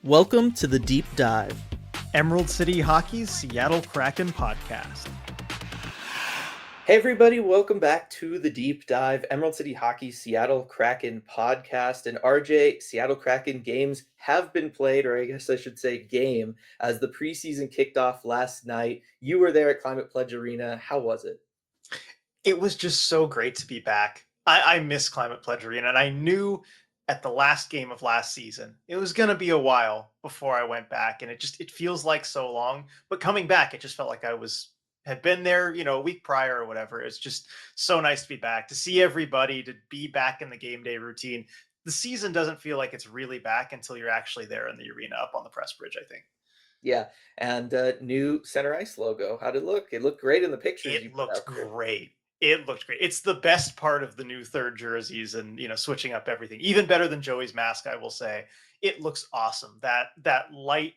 Welcome to the Deep Dive. Emerald City Hockey's Seattle Kraken podcast. Hey everybody, welcome back to the Deep Dive, Emerald City Hockey Seattle Kraken podcast. And RJ, Seattle Kraken games have been played, or I guess I should say game, as the preseason kicked off last night. You were there at Climate Pledge Arena. How was it? It was just so great to be back. I miss Climate Pledge Arena, and I knew at the last game of last season it was going to be a while before I went back, and it feels like so long. But coming back, it just felt like I had been there, a week prior or whatever. It's just so nice to be back, to see everybody, to be back in the game day routine. The season doesn't feel like it's really back until you're actually there in the arena up on the press bridge, I think. Yeah, and new center ice logo. How'd it look? It looked great in the pictures you It put looked out there. great. It looked great. It's the best part of the new third jerseys and, switching up everything. Even better than Joey's mask, I will say. It looks awesome. That light,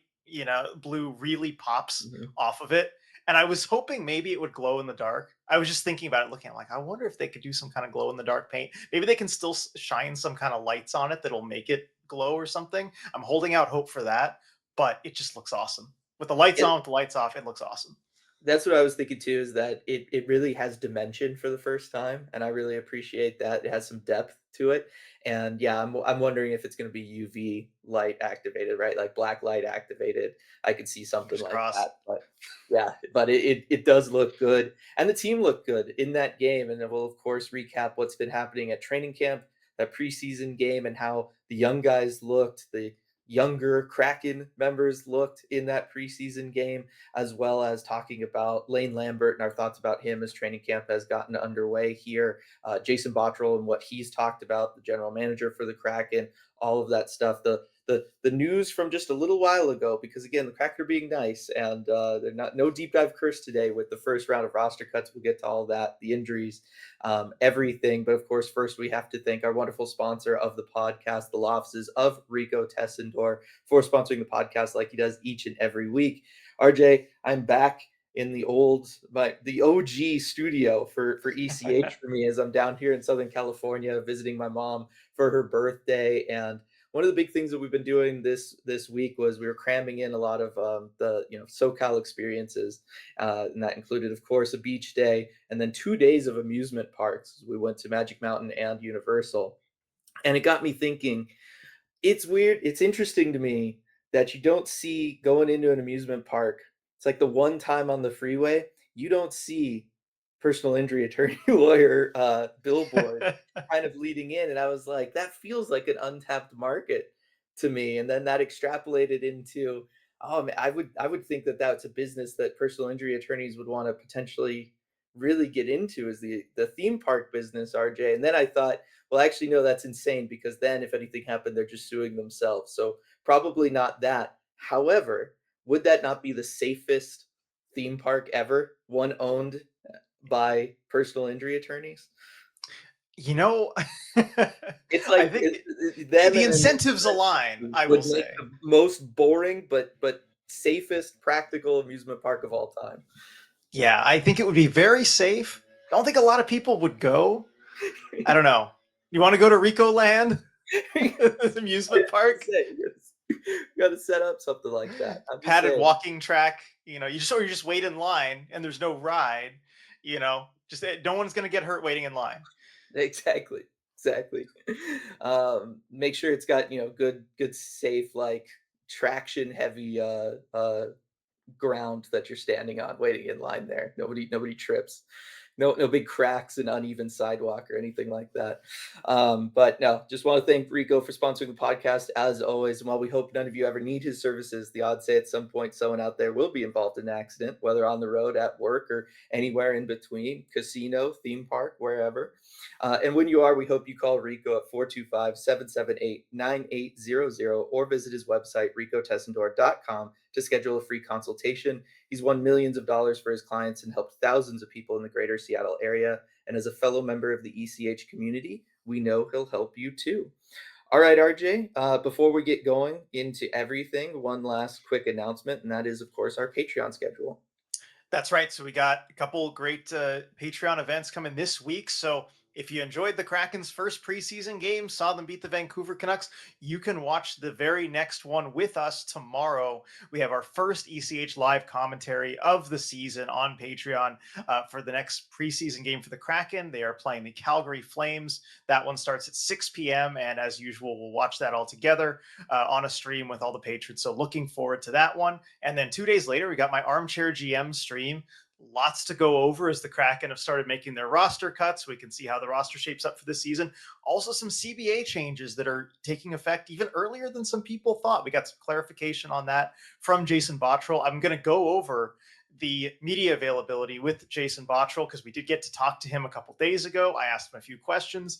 blue really pops Mhm. off of it. And I was hoping maybe it would glow in the dark. I was just thinking about it, looking at it, like, I wonder if they could do some kind of glow in the dark paint. Maybe they can still shine some kind of lights on it that'll make it glow or something. I'm holding out hope for that, but it just looks awesome. With the lights Yeah, on, with the lights off, it looks awesome. that's what I was thinking too, is that it really has dimension for the first time, and I really appreciate that. It has some depth to it. And yeah, I'm wondering if it's gonna be UV light activated, right? Like black light activated. I could see something Fingers like crossed. that. But yeah, but it does look good. And the team looked good in that game. And then we'll of course recap what's been happening at training camp, that preseason game, and how the young guys looked, the younger Kraken members looked in that preseason game, as well as talking about Lane Lambert and our thoughts about him as training camp has gotten underway here. Jason Bottrell and what he's talked about, the general manager for the Kraken, all of that stuff. The news from just a little while ago, because again, the Kraken are being nice, and they're not no deep dive curse today with the first round of roster cuts. We'll get to all that, the injuries, everything. But of course, first we have to thank our wonderful sponsor of the podcast, the law offices of Rico Tessendor, for sponsoring the podcast like he does each and every week. RJ, I'm back in the OG studio for ECH for me, as I'm down here in Southern California visiting my mom for her birthday. And one of the big things that we've been doing this week was we were cramming in a lot of the SoCal experiences, and that included, of course, a beach day and then 2 days of amusement parks. We went to Magic Mountain and Universal, and it got me thinking, it's weird. It's interesting to me that you don't see going into an amusement park. It's like the one time on the freeway you don't see personal injury attorney lawyer billboard kind of leading in, and I was like, that feels like an untapped market to me. And then that extrapolated into, I would think that that's a business that personal injury attorneys would want to potentially really get into, is the theme park business, RJ. And then I thought, well, actually, no, that's insane, because then if anything happened, they're just suing themselves. So probably not that. However, would that not be the safest theme park ever? One owned by personal injury attorneys? You know, It's like I think them the and an incentives insurance align, company I will would make say. the most boring but safest practical amusement park of all time. Yeah, I think it would be very safe. I don't think a lot of people would go. I don't know. You want to go to Rico Land, amusement park, You gotta set up something like that. I'm just padded saying. walking track? You just wait in line and there's no ride. Just no one's gonna get hurt waiting in line. Exactly. Exactly. Make sure it's got, good, safe, like traction heavy ground that you're standing on waiting in line there. Nobody trips. No big cracks and uneven sidewalk or anything like that. But no, just want to thank Rico for sponsoring the podcast as always. And while we hope none of you ever need his services, the odds say at some point someone out there will be involved in an accident, whether on the road, at work, or anywhere in between, casino, theme park, wherever. And when you are, we hope you call Rico at 425-778-9800, or visit his website, ricotessendor.com, to schedule a free consultation. He's won millions of dollars for his clients and helped thousands of people in the greater Seattle area. And as a fellow member of the ECH community, we know he'll help you too. All right, RJ, before we get going into everything, one last quick announcement, and that is, of course, our Patreon schedule. That's right. So we got a couple great Patreon events coming this week. So if you enjoyed the Kraken's first preseason game, saw them beat the Vancouver Canucks, you can watch the very next one with us tomorrow. We have our first ECH live commentary of the season on Patreon for the next preseason game for the Kraken. They are playing the Calgary Flames. That one starts at 6 p.m. And as usual, we'll watch that all together on a stream with all the patrons. So looking forward to that one. And then 2 days later, we got my Armchair GM stream. Lots to go over as the Kraken have started making their roster cuts. We can see how the roster shapes up for this season. Also, some CBA changes that are taking effect even earlier than some people thought. We got some clarification on that from Jason Bottrell. I'm going to go over the media availability with Jason Bottrell because we did get to talk to him a couple days ago. I asked him a few questions,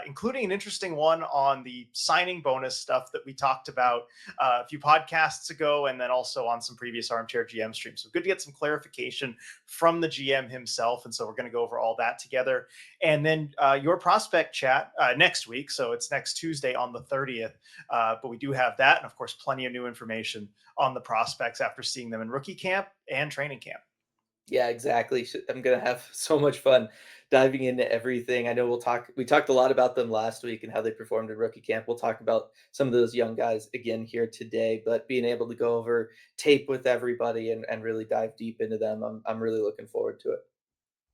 including an interesting one on the signing bonus stuff that we talked about a few podcasts ago, and then also on some previous Armchair GM streams. So good to get some clarification from the GM himself. And so we're going to go over all that together. And then your prospect chat next week. So it's next Tuesday on the 30th. But we do have that. And of course, plenty of new information on the prospects after seeing them in rookie camp and training camp. Yeah, exactly. I'm gonna have so much fun diving into everything. I know we talked a lot about them last week and how they performed in rookie camp. We'll talk about some of those young guys again here today, but being able to go over tape with everybody and really dive deep into them, I'm really looking forward to it.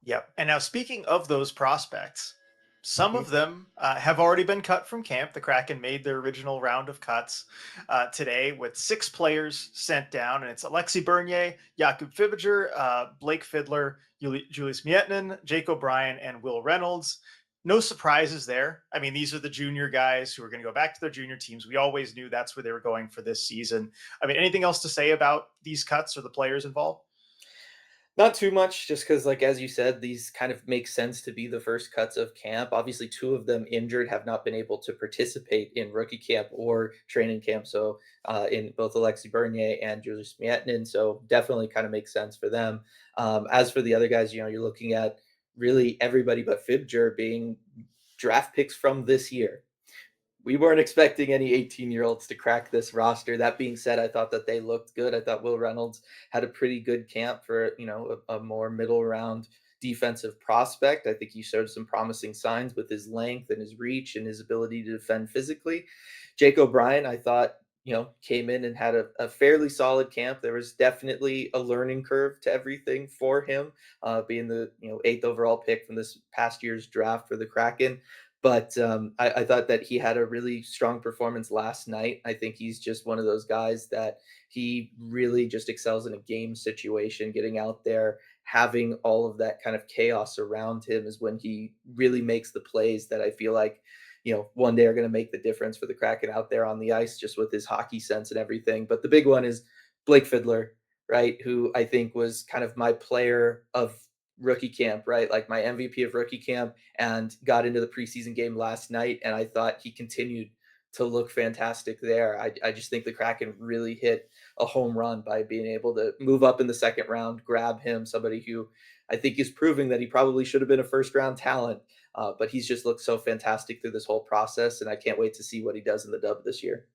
Yep. And now, speaking of those prospects, some Mhm. of them have already been cut from camp. The Kraken made their original round of cuts today with 6 players sent down, and it's Alexi Bernier, Jakub Fibiger, Blake Fiddler, Julius Mietnin, Jake O'Brien, and Will Reynolds. No surprises there. I mean, these are the junior guys who are going to go back to their junior teams. We always knew that's where they were going for this season. I mean, anything else to say about these cuts or the players involved? Not too much, just because, like, as you said, these kind of make sense to be the first cuts of camp. Obviously, 2 of them injured, have not been able to participate in rookie camp or training camp, so, in both Alexi Bernier and Julius Mietnin, so definitely kinda makes sense for them. As for the other guys, you're looking at really everybody but Fibger being draft picks from this year. We weren't expecting any 18-year-olds to crack this roster. That being said, I thought that they looked good. I thought Will Reynolds had a pretty good camp for, a more middle round defensive prospect. I think he showed some promising signs with his length and his reach and his ability to defend physically. Jake O'Brien, I thought, came in and had a fairly solid camp. There was definitely a learning curve to everything for him, being the, eighth overall pick from this past year's draft for the Kraken. But I thought that he had a really strong performance last night. I think he's just one of those guys that he really just excels in a game situation, getting out there, having all of that kind of chaos around him is when he really makes the plays that I feel like, one day are going to make the difference for the Kraken out there on the ice, just with his hockey sense and everything. But the big one is Blake Fiddler, right? Who I think was kind of my player of rookie camp, right? Like my MVP of rookie camp, and got into the preseason game last night. And I thought he continued to look fantastic there. I just think the Kraken really hit a home run by being able to move up in the second round, grab him, somebody who I think is proving that he probably should have been a first round talent. But he's just looked so fantastic through this whole process. And I can't wait to see what he does in the dub this year.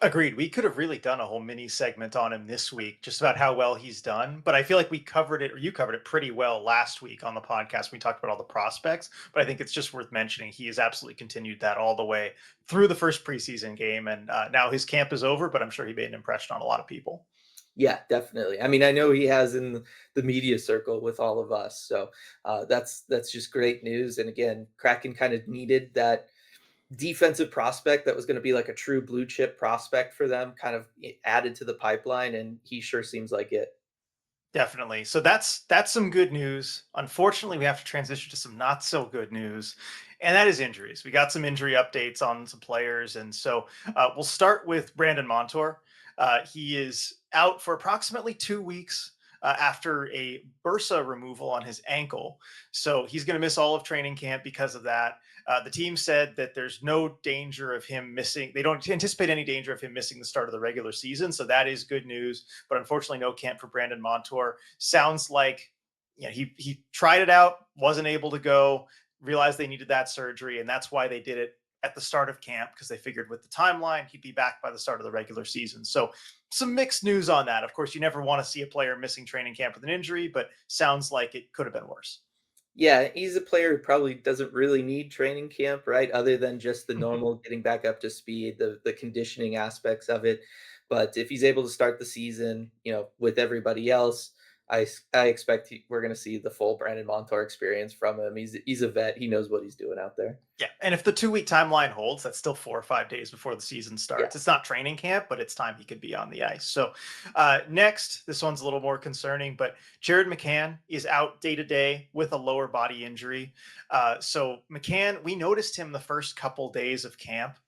Agreed. We could have really done a whole mini segment on him this week, just about how well he's done. But I feel like we covered it, or you covered it pretty well last week on the podcast. We talked about all the prospects, but I think it's just worth mentioning he has absolutely continued that all the way through the first preseason game. And now his camp is over, but I'm sure he made an impression on a lot of people. Yeah, definitely. I mean, I know he has in the media circle with all of us, so that's just great news. And again, Kraken kind of needed that defensive prospect that was going to be like a true blue chip prospect for them, kind of added to the pipeline, and he sure seems like it. Definitely. So that's some good news. Unfortunately, we have to transition to some not so good news, and that is injuries. We got some injury updates on some players, and so we'll start with Brandon Montour. He is out for approximately 2 weeks after a bursa removal on his ankle, so he's going to miss all of training camp because of that. The team said that there's no danger of him missing. They don't anticipate any danger of him missing the start of the regular season, so that is good news. But unfortunately, no camp for Brandon Montour. Sounds like he tried it out, wasn't able to go, realized they needed that surgery, and that's why they did it at the start of camp because they figured with the timeline he'd be back by the start of the regular season. So some mixed news on that. Of course, you never want to see a player missing training camp with an injury, but sounds like it could have been worse. Yeah, he's a player who probably doesn't really need training camp, right? Other than just the normal getting back up to speed, the conditioning aspects of it. But if he's able to start the season, with everybody else, I expect we're going to see the full Brandon Montour experience from him. He's a vet. He knows what he's doing out there. Yeah, and if the 2-week timeline holds, that's still 4 or 5 days before the season Yeah. starts. It's not training camp, but it's time he could be on the ice. So, next, this one's a little more concerning, but Jared McCann is out day to day with a lower body injury. So McCann, we noticed him the first couple days of camp.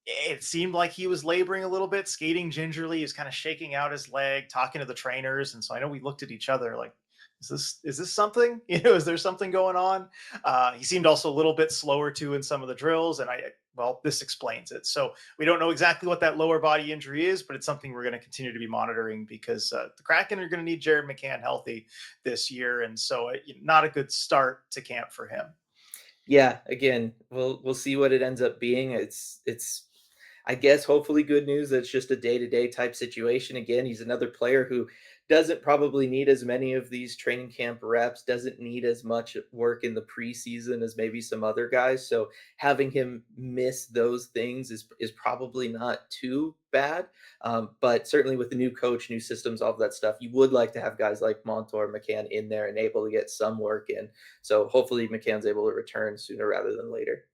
It seemed like he was laboring a little bit, skating gingerly. He was kind of shaking out his leg, talking to the trainers, and so I know we looked at each other like, "Is this something? Is there something going on?" He seemed also a little bit slower too in some of the drills, and well, this explains it. So we don't know exactly what that lower body injury is, but it's something we're going to continue to be monitoring because the Kraken are going to need Jared McCann healthy this year, and so not a good start to camp for him. Yeah, again, we'll see what it ends up being. It's I guess hopefully good news that it's just a day-to-day type situation. Again, he's another player who doesn't probably need as many of these training camp reps, doesn't need as much work in the preseason as maybe some other guys. So having him miss those things is probably not too bad. But certainly with the new coach, new systems, all of that stuff, you would like to have guys like Montour, McCann in there and able to get some work in. So hopefully McCann's able to return sooner rather than later.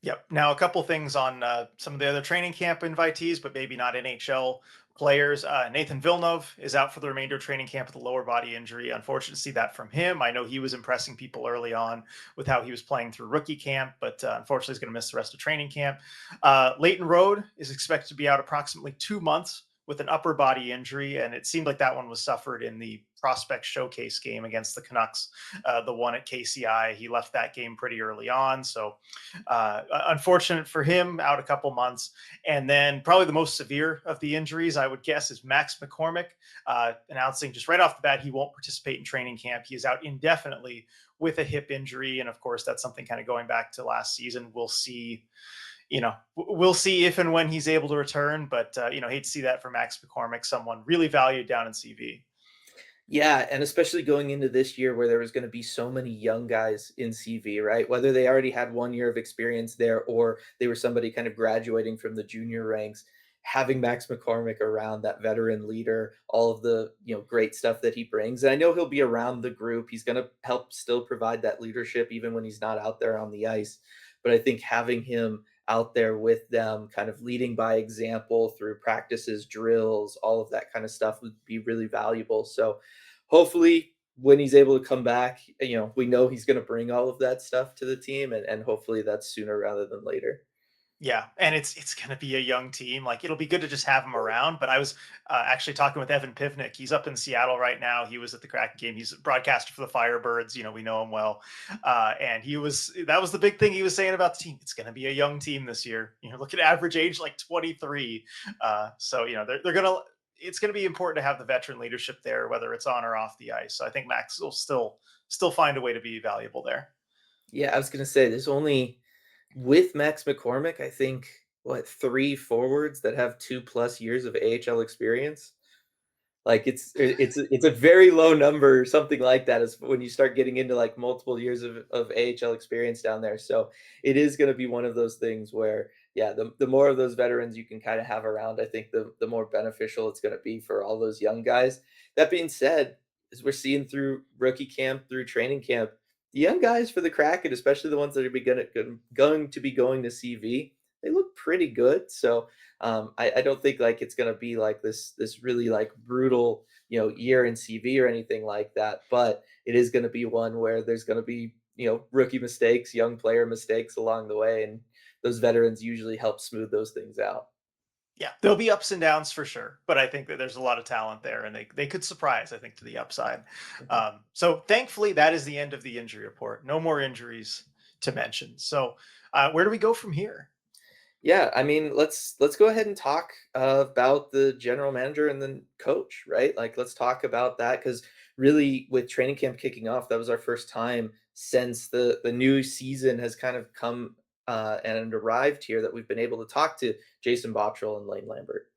Yep. Now, a couple things on some of the other training camp invitees, but maybe not NHL players. Nathan Villeneuve is out for the remainder of training camp with a lower body injury. Unfortunate to see that from him. I know he was impressing people early on with how he was playing through rookie camp, but unfortunately, he's going to miss the rest of training camp. Leighton Road is expected to be out approximately 2 months with an upper body injury, and it seemed like that one was suffered in the prospect showcase game against the Canucks, the one at KCI. He left that game pretty early on, so unfortunate for him, out a couple months. And then probably the most severe of the injuries, I would guess, is Max McCormick, announcing just right off the bat he won't participate in training camp. He is out indefinitely with a hip injury, and of course that's something kind of going back to last season. We'll see. We'll see if and when he's able to return, but hate to see that for Max McCormick, someone really valued down in CV. Yeah, and especially going into this year where there was gonna be so many young guys in CV, right? Whether they already had 1 year of experience there or they were somebody kind of graduating from the junior ranks, having Max McCormick around, that veteran leader, all of the, great stuff that he brings, and I know he'll be around the group, he's gonna help still provide that leadership even when he's not out there on the ice, but I think having him out there with them, kind of leading by example through practices, drills, all of that kind of stuff would be really valuable, so hopefully when he's able to come back, we know he's going to bring all of that stuff to the team and hopefully that's sooner rather than later. Yeah, and it's going to be a young team. Like it'll be good to just have him around. But I was actually talking with Evan Pivnik. He's up in Seattle right now. He was at the Kraken game. He's a broadcaster for the Firebirds. We know him well. And that was the big thing he was saying about the team. It's going to be a young team this year. Look at average age like 23. So they're going to. It's going to be important to have the veteran leadership there, whether it's on or off the ice. So I think Max will still find a way to be valuable there. Yeah, I was going to say there's only with Max McCormick, I think what 3 forwards that have 2 plus years of AHL experience. Like, it's a very low number, something like that is when you start getting into, like, multiple years of AHL experience down there, so it is gonna be one of those things where, yeah, the more of those veterans you can kinda have around, I think the more beneficial it's gonna be for all those young guys. That being said, as we're seeing through rookie camp, through training camp, the young guys for the Kraken, especially the ones that are going to be going to CV, they look pretty good, so I don't think like it's gonna be like this really like brutal year in CV or anything like that. But it is gonna be one where there's gonna be rookie mistakes, young player mistakes along the way, and those veterans usually help smooth those things out. Yeah, there'll be ups and downs for sure, but I think that there's a lot of talent there, and they could surprise. I think to the upside. Mhm. So thankfully, that is the end of the injury report. No more injuries to mention. So where do we go from here? Yeah, I mean, let's go ahead and talk about the general manager and then coach, right? Like, let's talk about that because really, with training camp kicking off, that was our first time since the new season has kind of come and arrived here that we've been able to talk to Jason Bottrill and Lane Lambert.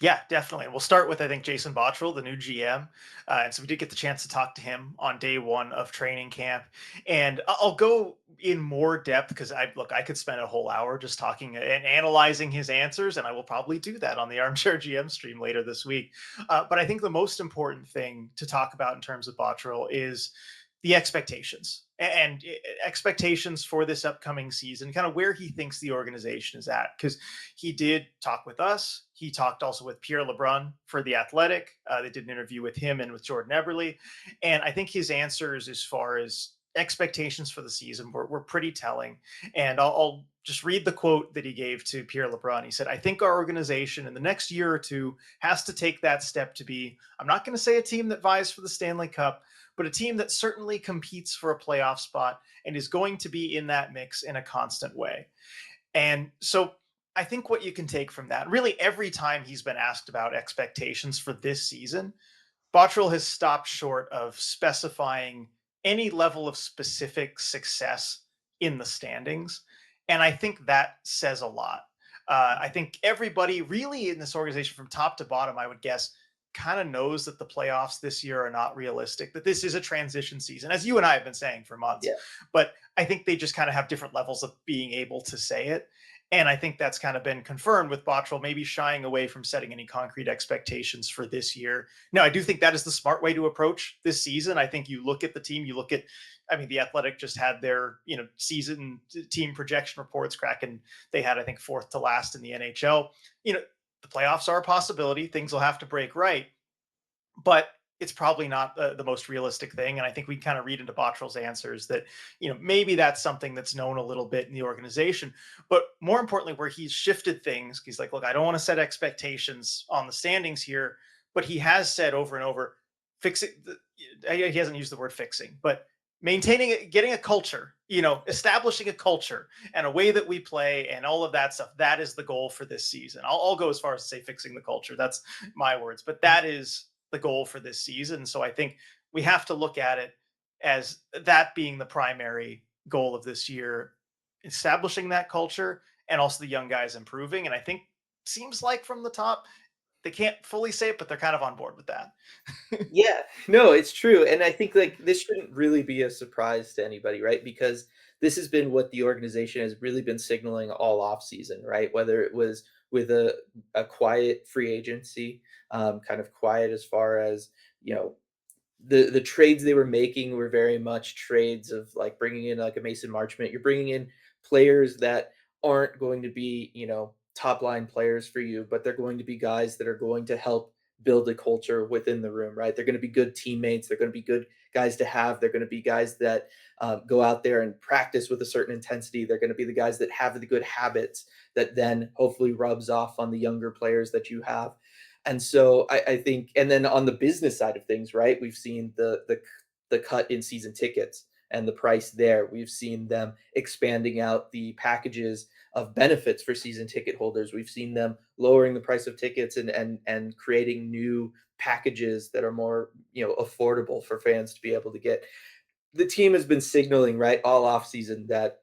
Yeah, definitely. We'll start with, I think, Jason Bottrill, the new GM. And so we did get the chance to talk to him on day one of training camp. And I'll go in more depth because I could spend a whole hour just talking and analyzing his answers. And I will probably do that on the Armchair GM stream later this week. But I think the most important thing to talk about in terms of Bottrill is the expectations and expectations for this upcoming season, kind of where he thinks the organization is at. Because he did talk with us. He talked also with Pierre LeBrun for The Athletic. They did an interview with him and with Jordan Eberle. And I think his answers as far as expectations for the season were pretty telling. And I'll just read the quote that he gave to Pierre LeBrun. He said, I think our organization in the next year or two has to take that step to be, I'm not going to say a team that vies for the Stanley Cup, but a team that certainly competes for a playoff spot and is going to be in that mix in a constant way. And so I think what you can take from that, really every time he's been asked about expectations for this season, Bottrill has stopped short of specifying any level of specific success in the standings. And I think that says a lot. I think everybody really in this organization from top to bottom, I would guess, kind of knows that the playoffs this year are not realistic, that this is a transition season, as you and I have been saying for months. Yeah. But I think they just kind of have different levels of being able to say it. And I think that's kind of been confirmed with Bottrill maybe shying away from setting any concrete expectations for this year. No, I do think that is the smart way to approach this season. I think you look at the team, you look at, I mean, the Athletic just had their, season team projection reports crack, and they had, I think, fourth to last in the NHL. The playoffs are a possibility. Things will have to break right, but it's probably not the most realistic thing. And I think we kind of read into Bottrill's answers that, maybe that's something that's known a little bit in the organization. But more importantly, where he's shifted things, he's like, look, I don't want to set expectations on the standings here, but he has said over and over, fixing, he hasn't used the word fixing, but maintaining, getting a culture, establishing a culture and a way that we play and all of that stuff. That is the goal for this season. I'll go as far as to say fixing the culture. That's my words, but that is the goal for this season. So I think we have to look at it as that being the primary goal of this year, establishing that culture and also the young guys improving. And I think seems like from the top, they can't fully say it, but they're kind of on board with that. Yeah, no, it's true, and I think, like, this shouldn't really be a surprise to anybody, right? Because this has been what the organization has really been signaling all off season, right? Whether it was with a quiet free agency, kind of quiet as far as, you know, the trades they were making were very much trades of like bringing in like a Mason Marchment. You're bringing in players that aren't going to be, top line players for you, but they're going to be guys that are going to help build a culture within the room, right? They're going to be good teammates. They're going to be good guys to have. They're going to be guys that go out there and practice with a certain intensity. They're going to be the guys that have the good habits that then hopefully rubs off on the younger players that you have. And so I think, and then on the business side of things, right? We've seen the cut in season tickets and the price there. We've seen them expanding out the packages of benefits for season ticket holders. We've seen them lowering the price of tickets and creating new packages that are more affordable for fans to be able to get. The team has been signaling right all off season that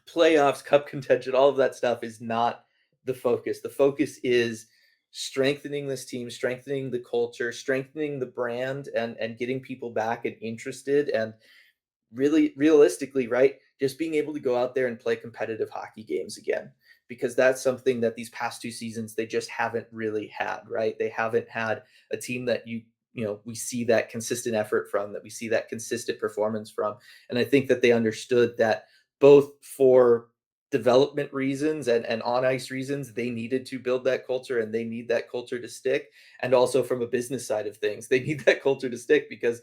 playoffs, cup contention, all of that stuff is not the focus. The focus is strengthening this team, strengthening the culture, strengthening the brand, and getting people back and interested, and really realistically, right? Just being able to go out there and play competitive hockey games again, because that's something that these past 2 seasons they just haven't really had, right? They haven't had a team that we see that consistent effort from, that we see that consistent performance from. And I think that they understood that both for development reasons and on ice reasons, they needed to build that culture and they need that culture to stick. And also from a business side of things, they need that culture to stick because,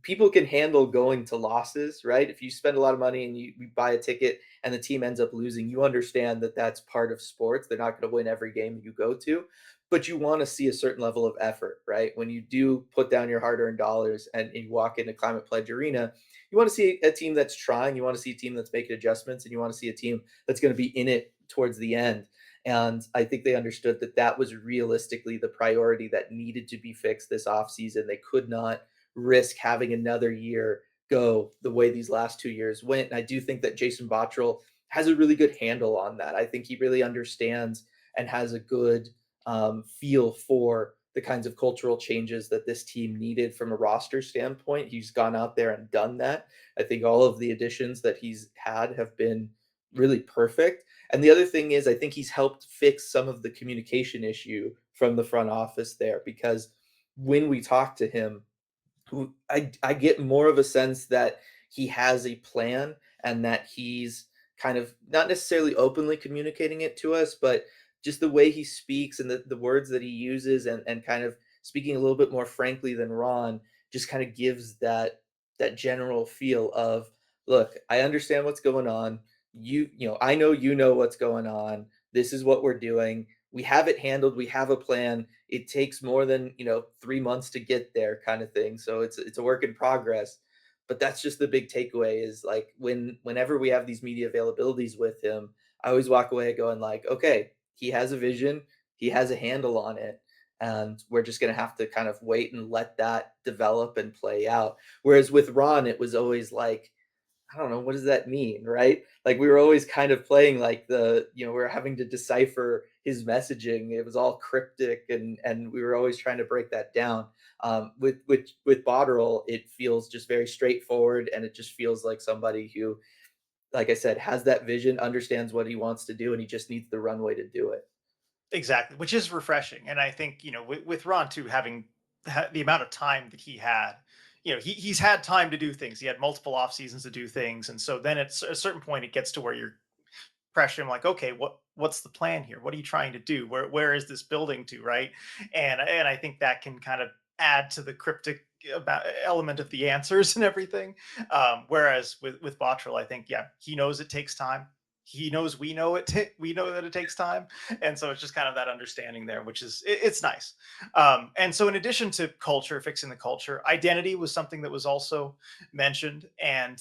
people can handle going to losses, right? If you spend a lot of money and you buy a ticket and the team ends up losing, you understand that that's part of sports. They're not going to win every game you go to, but you want to see a certain level of effort, right? When you do put down your hard-earned dollars and you walk into Climate Pledge Arena, you want to see a team that's trying, you want to see a team that's making adjustments, and you want to see a team that's going to be in it towards the end. And I think they understood that that was realistically the priority that needed to be fixed this offseason. They could not risk having another year go the way these last 2 years went. And I do think that Jason Bottrill has a really good handle on that. I think he really understands and has a good feel for the kinds of cultural changes that this team needed from a roster standpoint. He's gone out there and done that. I think all of the additions that he's had have been really perfect. And the other thing is, I think he's helped fix some of the communication issue from the front office there because when we talk to him, I get more of a sense that he has a plan and that he's kind of not necessarily openly communicating it to us, but just the way he speaks and the words that he uses and kind of speaking a little bit more frankly than Ron just kind of gives that general feel of, look, I understand what's going on. I know you know what's going on. This is what we're doing. We have it handled. We have a plan. It takes more than 3 months to get there, kind of thing. So it's a work in progress. But that's just the big takeaway is like whenever we have these media availabilities with him, I always walk away going like, okay, he has a vision, he has a handle on it, and we're just gonna have to kind of wait and let that develop and play out. Whereas with Ron, it was always like, I don't know, what does that mean, right? Like we were always kind of playing like we are having to decipher his messaging. It was all cryptic and we were always trying to break that down. With Botterill, it feels just very straightforward and it just feels like somebody who, like I said, has that vision, understands what he wants to do, and he just needs the runway to do it. Exactly, which is refreshing. And I think, with Ron too, having the amount of time that he had, he's had time to do things. He had multiple off seasons to do things. And so then at a certain point, it gets to where you're pressure him like, okay, what's the plan here? What are you trying to do? Where is this building to, right? And I think that can kind of add to the cryptic about element of the answers and everything. Whereas with Bottrell, I think, yeah, he knows it takes time. He knows we know we know that it takes time, and so it's just kind of that understanding there, which is it's nice. And so in addition to culture, fixing the culture, identity was something that was also mentioned, and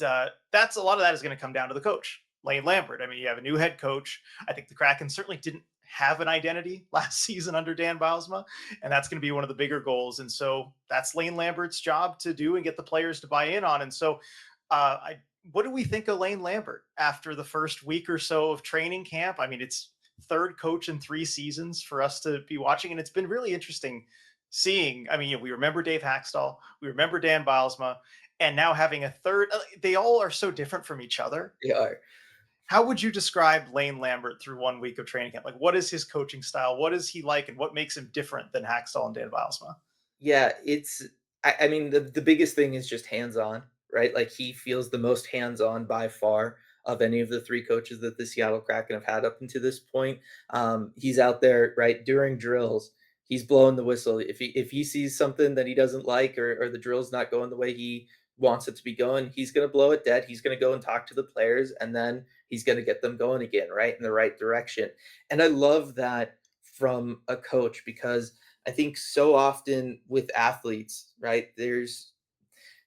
that's a lot of that is going to come down to the coach, Lane Lambert. I mean, you have a new head coach. I think the Kraken certainly didn't have an identity last season under Dan Bylsma, and that's going to be one of the bigger goals. And so that's Lane Lambert's job to do and get the players to buy in on. And so, I what do we think of Lane Lambert after the first week or so of training camp? I mean, it's third coach in 3 seasons for us to be watching, and it's been really interesting seeing. I mean, we remember Dave Haxtell, we remember Dan Bylsma, and now having a third. They all are so different from each other. They are. How would you describe Lane Lambert through 1 week of training camp? Like, what is his coaching style? What is he like, and what makes him different than Hacksaw and Dan Bylsma? Yeah, I mean, the biggest thing is just hands-on, right? Like, he feels the most hands-on by far of any of the 3 coaches that the Seattle Kraken have had up until this point. He's out there, right, during drills, he's blowing the whistle. If he sees something that he doesn't like or the drill's not going the way he wants it to be going, he's gonna blow it dead. He's gonna go and talk to the players, and then he's gonna get them going again, right, in the right direction. And I love that from a coach because I think so often with athletes, right? There's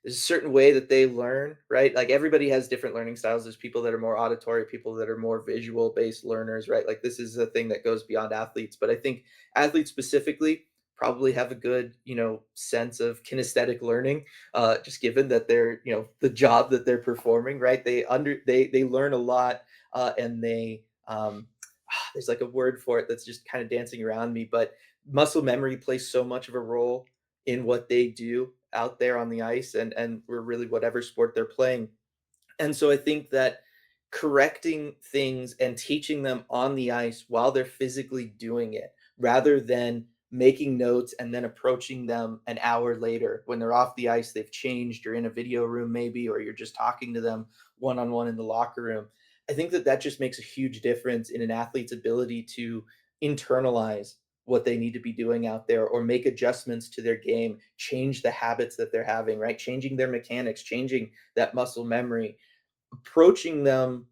a certain way that they learn, right? Like everybody has different learning styles. There's people that are more auditory, people that are more visual based learners, right? Like this is a thing that goes beyond athletes, but I think athletes specifically probably have a good, sense of kinesthetic learning, just given that they're, the job that they're performing, right? They learn a lot, and there's like a word for it that's just kind of dancing around me, but muscle memory plays so much of a role in what they do out there on the ice and or really whatever sport they're playing. And so I think that correcting things and teaching them on the ice while they're physically doing it, rather than making notes and then approaching them an hour later when they're off the ice, they've changed, you're in a video room maybe, or you're just talking to them one on one in the locker room. I think that that just makes a huge difference in an athlete's ability to internalize what they need to be doing out there or make adjustments to their game, change the habits that they're having, right? Changing their mechanics, changing that muscle memory, approaching them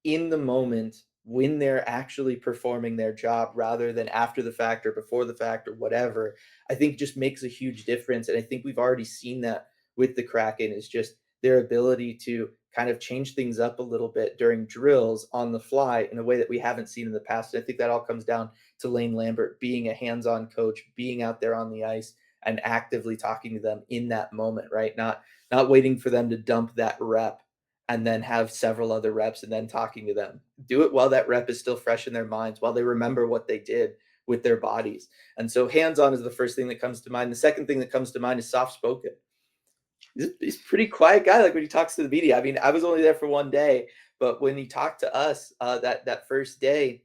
in the moment when they're actually performing their job rather than after the fact or before the fact or whatever, I think just makes a huge difference. And I think we've already seen that with the Kraken is just their ability to kind of change things up a little bit during drills on the fly in a way that we haven't seen in the past. And I think that all comes down to Lane Lambert being a hands-on coach, being out there on the ice and actively talking to them in that moment, right? Not waiting for them to dump that rep and then have several other reps and then talking to them. Do it while that rep is still fresh in their minds, while they remember what they did, with their bodies. And so hands-on is the first thing that comes to mind. The second thing that comes to mind is soft-spoken. He's a pretty quiet guy, like, when he talks to the media. I mean, I was only there for 1 day, but when he talked to us, that first day,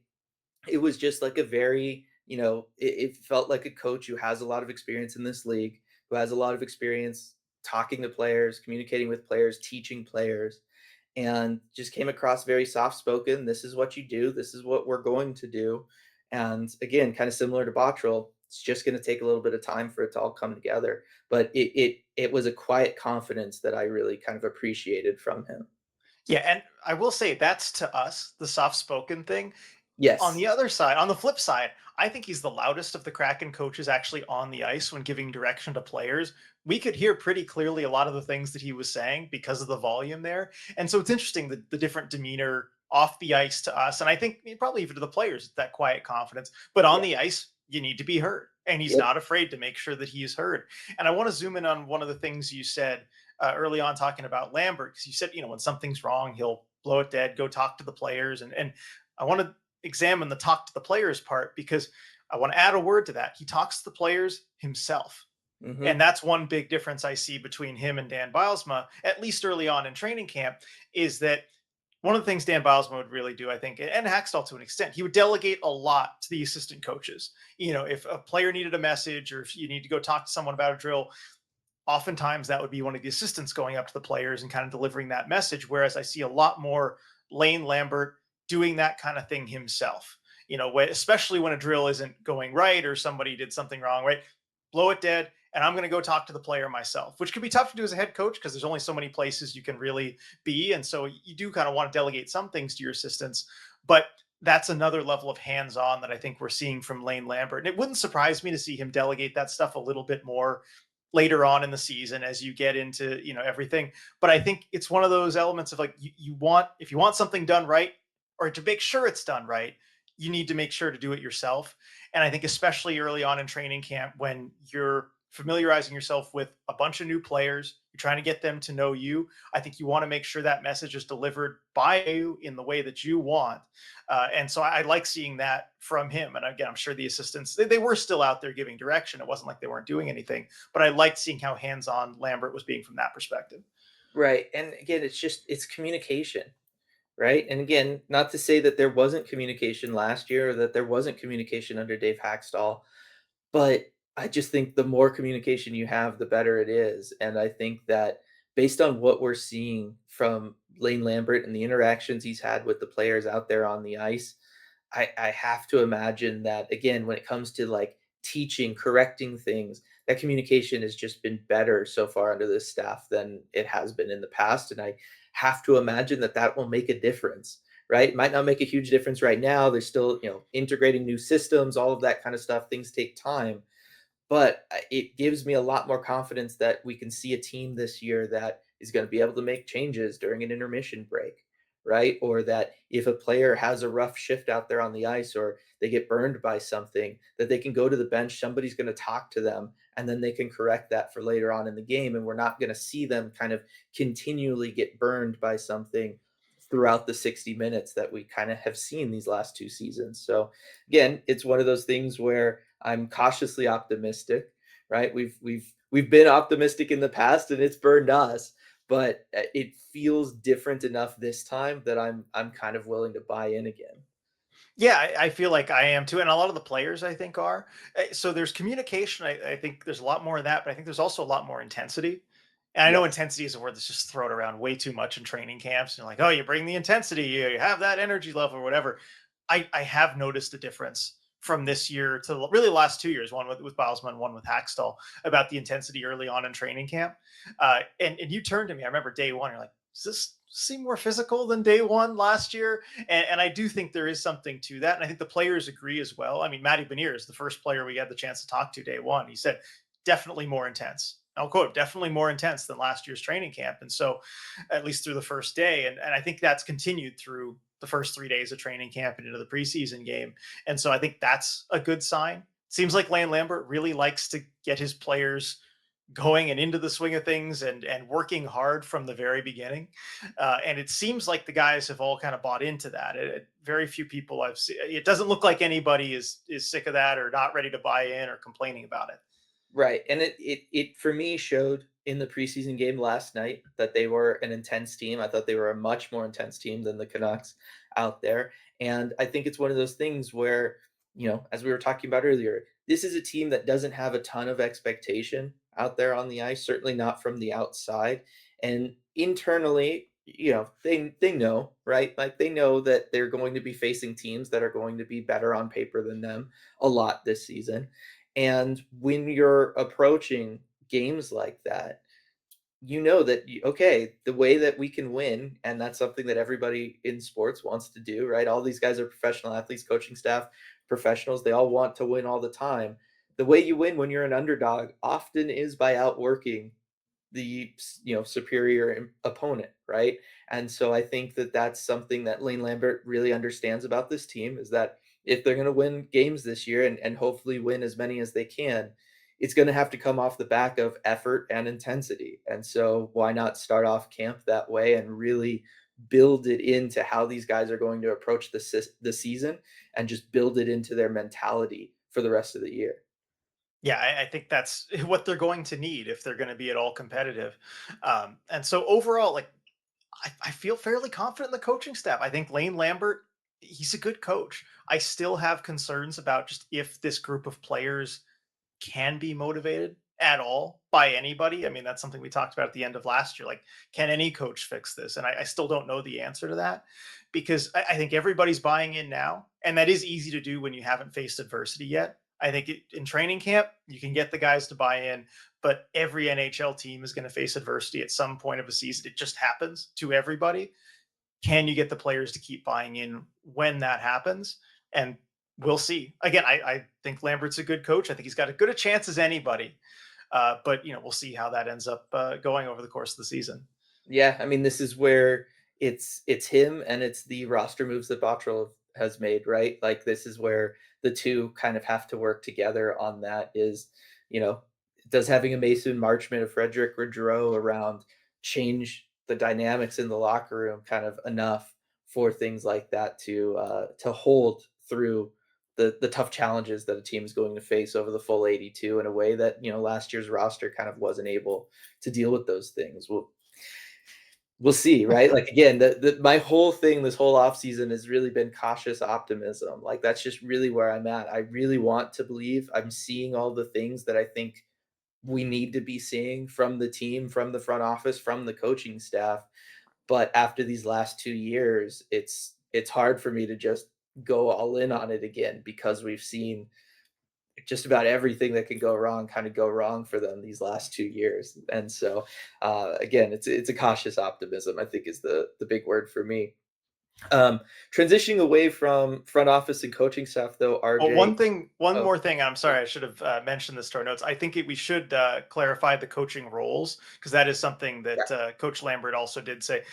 it was just like a very, it felt like a coach who has a lot of experience in this league, who has a lot of experience talking to players, communicating with players, teaching players, and just came across very soft spoken. This is what you do. This is what we're going to do. And again, kind of similar to Bottrell, it's just going to take a little bit of time for it to all come together. But it was a quiet confidence that I really kind of appreciated from him. Yeah, and I will say that's to us, the soft spoken thing. On Yes. the other side, on the flip side, I think he's the loudest of the Kraken coaches actually on the ice when giving direction to players. We could hear pretty clearly a lot of the things that he was saying because of the volume there. And so it's interesting the different demeanor off the ice to us. And I think probably even to the players, that quiet confidence. But on Yeah. the ice, you need to be heard. And he's Yep. not afraid to make sure that he is heard. And I want to zoom in on one of the things you said early on talking about Lambert, because you said, when something's wrong, he'll blow it dead, go talk to the players. And I want to examine the talk to the players part because I want to add a word to that. He talks to the players himself. Hmm. And that's one big difference I see between him and Dan Bilesma, at least early on in training camp, is that one of the things Dan Bilesma would really do, I think, and Hackstall to an extent, he would delegate a lot to the assistant coaches. If a player needed a message or if you need to go talk to someone about a drill, oftentimes that would be one of the assistants going up to the players and kind of delivering that message. Whereas I see a lot more Lane Lambert doing that kind of thing himself, especially when a drill isn't going right or somebody did something wrong, right? Blow it dead. And I'm going to go talk to the player myself, which can be tough to do as a head coach because there's only so many places you can really be. And so you do kind of want to delegate some things to your assistants. But that's another level of hands on that I think we're seeing from Lane Lambert. And it wouldn't surprise me to see him delegate that stuff a little bit more later on in the season as you get into everything. But I think it's one of those elements of like you want, if you want something done right or to make sure it's done right, you need to make sure to do it yourself. And I think especially early on in training camp when you're familiarizing yourself with a bunch of new players, you're trying to get them to know you, I think you want to make sure that message is delivered by you in the way that you want. And so I like seeing that from him. And again, I'm sure the assistants, they were still out there giving direction. It wasn't like they weren't doing anything, but I liked seeing how hands-on Lambert was being from that perspective. Right. And again, it's communication, right? And again, not to say that there wasn't communication last year or that there wasn't communication under Dave Hackstall, but I just think the more communication you have, the better it is. And I think that based on what we're seeing from Lane Lambert and the interactions he's had with the players out there on the ice, I have to imagine that again, when it comes to like teaching, correcting things, that communication has just been better so far under this staff than it has been in the past. And I have to imagine that that will make a difference, right? It might not make a huge difference right now. There's still, integrating new systems, all of that kind of stuff. Things take time, but it gives me a lot more confidence that we can see a team this year that is going to be able to make changes during an intermission break, right? Or that if a player has a rough shift out there on the ice or they get burned by something, that they can go to the bench, somebody's going to talk to them, and then they can correct that for later on in the game. And we're not going to see them kind of continually get burned by something throughout the 60 minutes that we kind of have seen these last 2 seasons. So again, it's one of those things where I'm cautiously optimistic, right? We've been optimistic in the past and it's burned us, but it feels different enough this time that I'm kind of willing to buy in again. Yeah, I feel like I am too, and a lot of the players I think are. So there's communication. I think there's a lot more of that, but I think there's also a lot more intensity. And I know Yes. intensity is a word that's just thrown around way too much in training camps. You're like, oh, you bring the intensity, you have that energy level or whatever. I have noticed a difference from this year to really the last 2 years, one with Bilesman, one with Hackstall, about the intensity early on in training camp. And you turned to me, I remember day one, you're like, does this seem more physical than day one last year? And I do think there is something to that. And I think the players agree as well. I mean, Matty Benier is the first player we had the chance to talk to day one. He said, definitely more intense. I'll quote, definitely more intense than last year's training camp. And so, at least through the first day. And I think that's continued through the first 3 days of training camp and into the preseason game. And so I think that's a good sign. Seems like Lane Lambert really likes to get his players going and into the swing of things and working hard from the very beginning. And it seems like the guys have all kind of bought into that. Very few people I've seen. It doesn't look like anybody is sick of that or not ready to buy in or complaining about it. Right, and it for me showed in the preseason game last night that they were an intense team. I thought they were a much more intense team than the Canucks out there, and I think it's one of those things where, as we were talking about earlier, this is a team that doesn't have a ton of expectation out there on the ice, certainly not from the outside, and internally, they know, right? Like, they know that they're going to be facing teams that are going to be better on paper than them a lot this season, and when you're approaching games like that, you know that, okay, the way that we can win, and that's something that everybody in sports wants to do, right? All these guys are professional athletes, coaching staff, professionals. They all want to win all the time. The way you win when you're an underdog often is by outworking the superior opponent, right? And so I think that that's something that Lane Lambert really understands about this team, is that if they're going to win games this year, and hopefully win as many as they can, it's going to have to come off the back of effort and intensity. And so why not start off camp that way and really build it into how these guys are going to approach the season, and just build it into their mentality for the rest of the year. Yeah, I think that's what they're going to need if they're going to be at all competitive. And so overall, like I feel fairly confident in the coaching staff. I think Lane Lambert, he's a good coach. I still have concerns about just if this group of players can be motivated at all by anybody. I mean, that's something we talked about at the end of last year. Like, can any coach fix this? And I still don't know the answer to that because I think everybody's buying in now. And that is easy to do when you haven't faced adversity yet. I think in training camp, you can get the guys to buy in, but every NHL team is going to face adversity at some point of a season. It just happens to everybody. Can you get the players to keep buying in when that happens? And we'll see. Again, I think Lambert's a good coach. I think he's got as good a chance as anybody. But we'll see how that ends up going over the course of the season. Yeah, I mean, this is where it's him and it's the roster moves that Botterill has made, right? Like, this is where the two kind of have to work together on that. Is, you know, does having a Mason Marchment, a Frederick Gaudreau around change the dynamics in the locker room kind of enough for things like that to hold through the tough challenges that a team is going to face over the full 82, in a way that, last year's roster kind of wasn't able to deal with those things. We'll see, right? Like, again, the my whole thing this whole offseason has really been cautious optimism. Like, that's just really where I'm at. I really want to believe I'm seeing all the things that I think we need to be seeing from the team, from the front office, from the coaching staff. But after these last 2 years, it's hard for me to just go all in on it again, because we've seen just about everything that can go wrong kind of go wrong for them these last 2 years. And so, again, it's a cautious optimism, I think, is the big word for me. Um, Transitioning away from front office and coaching staff, though, Well, RJ. one Oh, more thing. I'm sorry, I should have mentioned this to our notes. I think we should clarify the coaching roles because that is something yeah. that Coach Lambert also did say.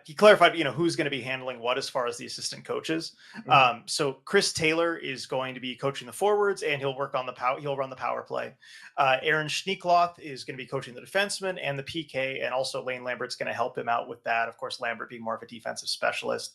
He clarified, who's going to be handling what as far as the assistant coaches. Mhm. So Chris Taylor is going to be coaching the forwards, and he'll work on the power. He'll run the power play. Aaron Schneekloth is going to be coaching the defenseman and the PK, and also Lane Lambert's going to help him out with that. Of course, Lambert being more of a defensive specialist.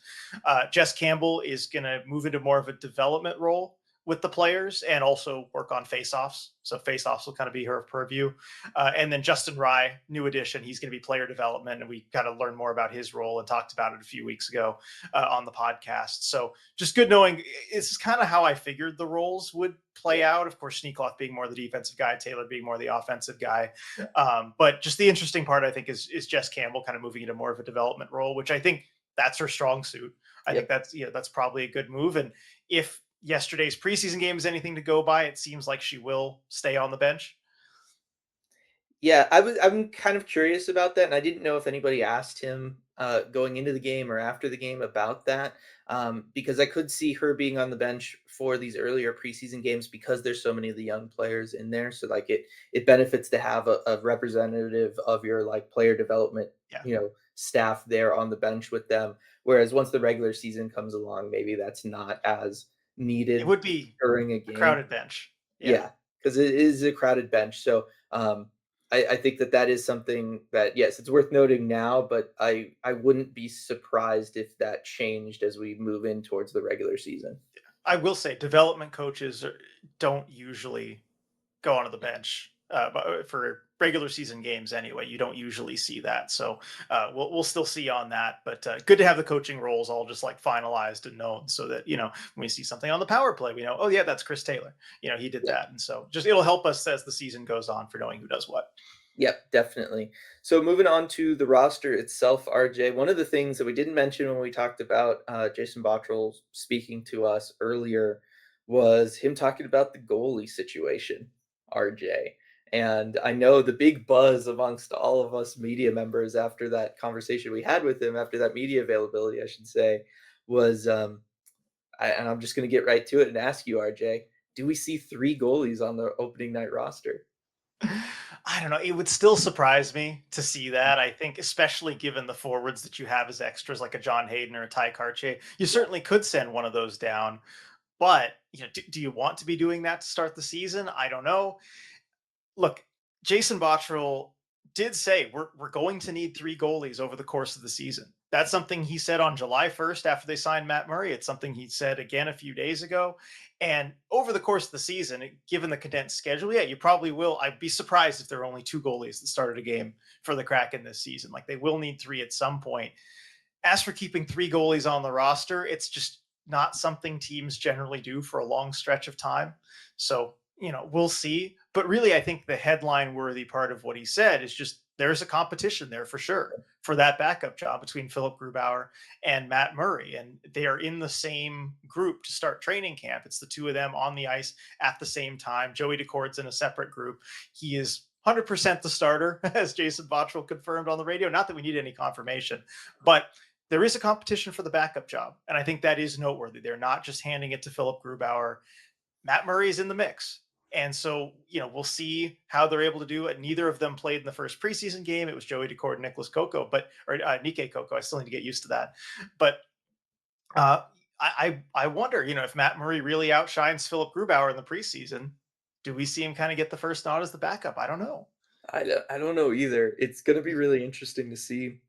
Jess Campbell is going to move into more of a development role with the players and also work on face-offs. So face-offs will kind of be her purview. And then Justin Rye, new addition, he's going to be player development, and we kind of learned more about his role and talked about it a few weeks ago on the podcast. So just good knowing this is kind of how I figured the roles would play Yeah. out. Of course, Sneakloth being more the defensive guy, Taylor being more the offensive guy. Yeah. But just the interesting part, I think, is Jess Campbell kind of moving into more of a development role, which I think that's her strong suit. I think Yep. that's probably a good move. And if yesterday's preseason game is anything to go by, it seems like she will stay on the bench. Yeah, I'm kind of curious about that, and I didn't know if anybody asked him, going into the game or after the game about that, because I could see her being on the bench for these earlier preseason games because there's so many of the young players in there. So, like, it benefits to have a representative of your, like, player development, Yeah, staff there on the bench with them. Whereas once the regular season comes along, maybe that's not as it needed would be during a a game. crowded bench. Yeah. Yeah, because it is a crowded bench. So, I think that that is something that, yes, it's worth noting now, but I wouldn't be surprised if that changed as we move in towards the regular season. I will say development coaches don't usually go onto the bench for regular season games anyway. You don't usually see that, so we'll still see on that. But good to have the coaching roles all just like finalized and known, so that when we see something on the power play, we know, oh yeah, that's Chris Taylor. He did Yeah. that, and so just it'll help us as the season goes on for knowing who does what. Yep, definitely. So moving on to the roster itself, RJ, one of the things that we didn't mention when we talked about Jason Bottrell speaking to us earlier was him talking about the goalie situation, RJ. And I know the big buzz amongst all of us media members after that conversation we had with him, after that media availability, I should say, was, and I'm just going to get right to it and ask you, RJ, do we see three goalies on the opening night roster? I don't know. It would still surprise me to see that. I think, especially given the forwards that you have as extras, like a John Hayden or a Ty Cartier, you Yeah. certainly could send one of those down. But do you want to be doing that to start the season? I don't know. Look, Jason Bottrill did say we're going to need three goalies over the course of the season. That's something he said on July 1st after they signed Matt Murray. It's something he said again a few days ago. And over the course of the season, given the condensed schedule, yeah, you probably will. I'd be surprised if there are only two goalies that started a game for the Kraken this season. Like they will need three at some point. As for keeping three goalies on the roster, it's just not something teams generally do for a long stretch of time. So, we'll see. But really, I think the headline worthy part of what he said is just there's a competition there for sure for that backup job between Philip Grubauer and Matt Murray. And they are in the same group to start training camp. It's the two of them on the ice at the same time. Joey Decord's in a separate group. He is 100% the starter, as Jason Bottrill confirmed on the radio. Not that we need any confirmation, but there is a competition for the backup job. And I think that is noteworthy. They're not just handing it to Philip Grubauer. Matt Murray is in the mix. And so, we'll see how they're able to do it. Neither of them played in the first preseason game. It was Joey Decord and Nicholas Coco, or Nikkei Coco. I still need to get used to that. But uh, I wonder, if Matt Murray really outshines Philip Grubauer in the preseason, do we see him kind of get the first nod as the backup? I don't know. I don't know either. It's going to be really interesting to see.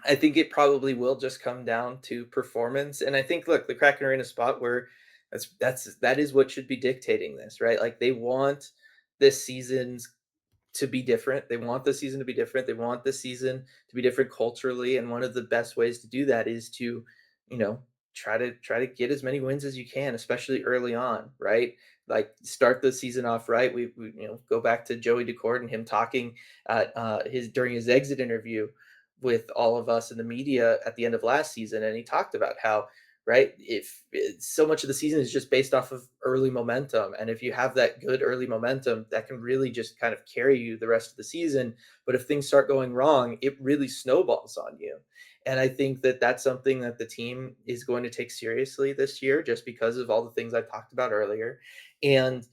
I think it probably will just come down to performance, and I think, look, the Kraken are in a spot where that is what should be dictating this, right? Like they want this season's to be different. They want the season to be different. They want the season to be different culturally, and one of the best ways to do that is to, you know, try to get as many wins as you can, especially early on, right? Like start the season off right. We go back to Joey Decord and him talking at his during his exit interview with all of us in the media at the end of last season, and he talked about how, right, if so much of the season is just based off of early momentum, and if you have that good early momentum, that can really just kind of carry you the rest of the season. But if things start going wrong, it really snowballs on you. And I think that that's something that the team is going to take seriously this year, just because of all the things I talked about earlier. And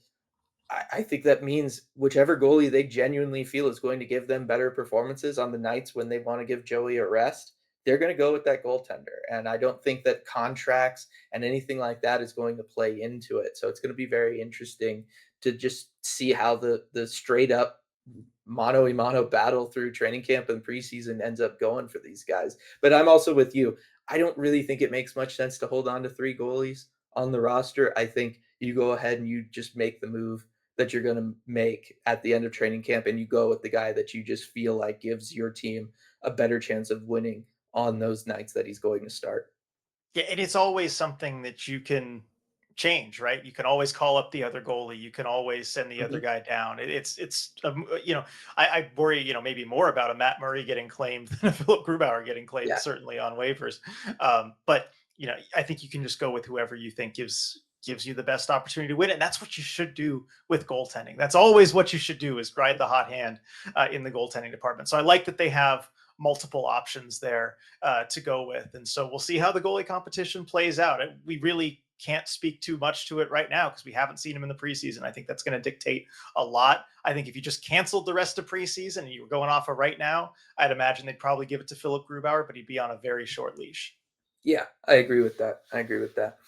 I think that means whichever goalie they genuinely feel is going to give them better performances on the nights when they want to give Joey a rest, they're going to go with that goaltender. And I don't think that contracts and anything like that is going to play into it. So it's going to be very interesting to just see how the straight up mano a mano battle through training camp and preseason ends up going for these guys. But I'm also with you. I don't really think it makes much sense to hold on to three goalies on the roster. I think you go ahead and you just make the move that you're going to make at the end of training camp, and you go with the guy that you just feel like gives your team a better chance of winning on those nights that he's going to start. Yeah, and it's always something that you can change, right? You can always call up the other goalie. You can always send the other Mhm. guy down. I worry, maybe more about a Matt Murray getting claimed than a Philip Grubauer getting claimed, Yeah. certainly on waivers. But I think you can just go with whoever you think gives you the best opportunity to win it. And that's what you should do with goaltending. That's always what you should do is ride the hot hand in the goaltending department. So I like that they have multiple options there to go with. And so we'll see how the goalie competition plays out. We really can't speak too much to it right now because we haven't seen him in the preseason. I think that's going to dictate a lot. I think if you just canceled the rest of preseason and you were going off of right now, I'd imagine they'd probably give it to Philip Grubauer, but he'd be on a very short leash. Yeah, I agree with that. I agree with that.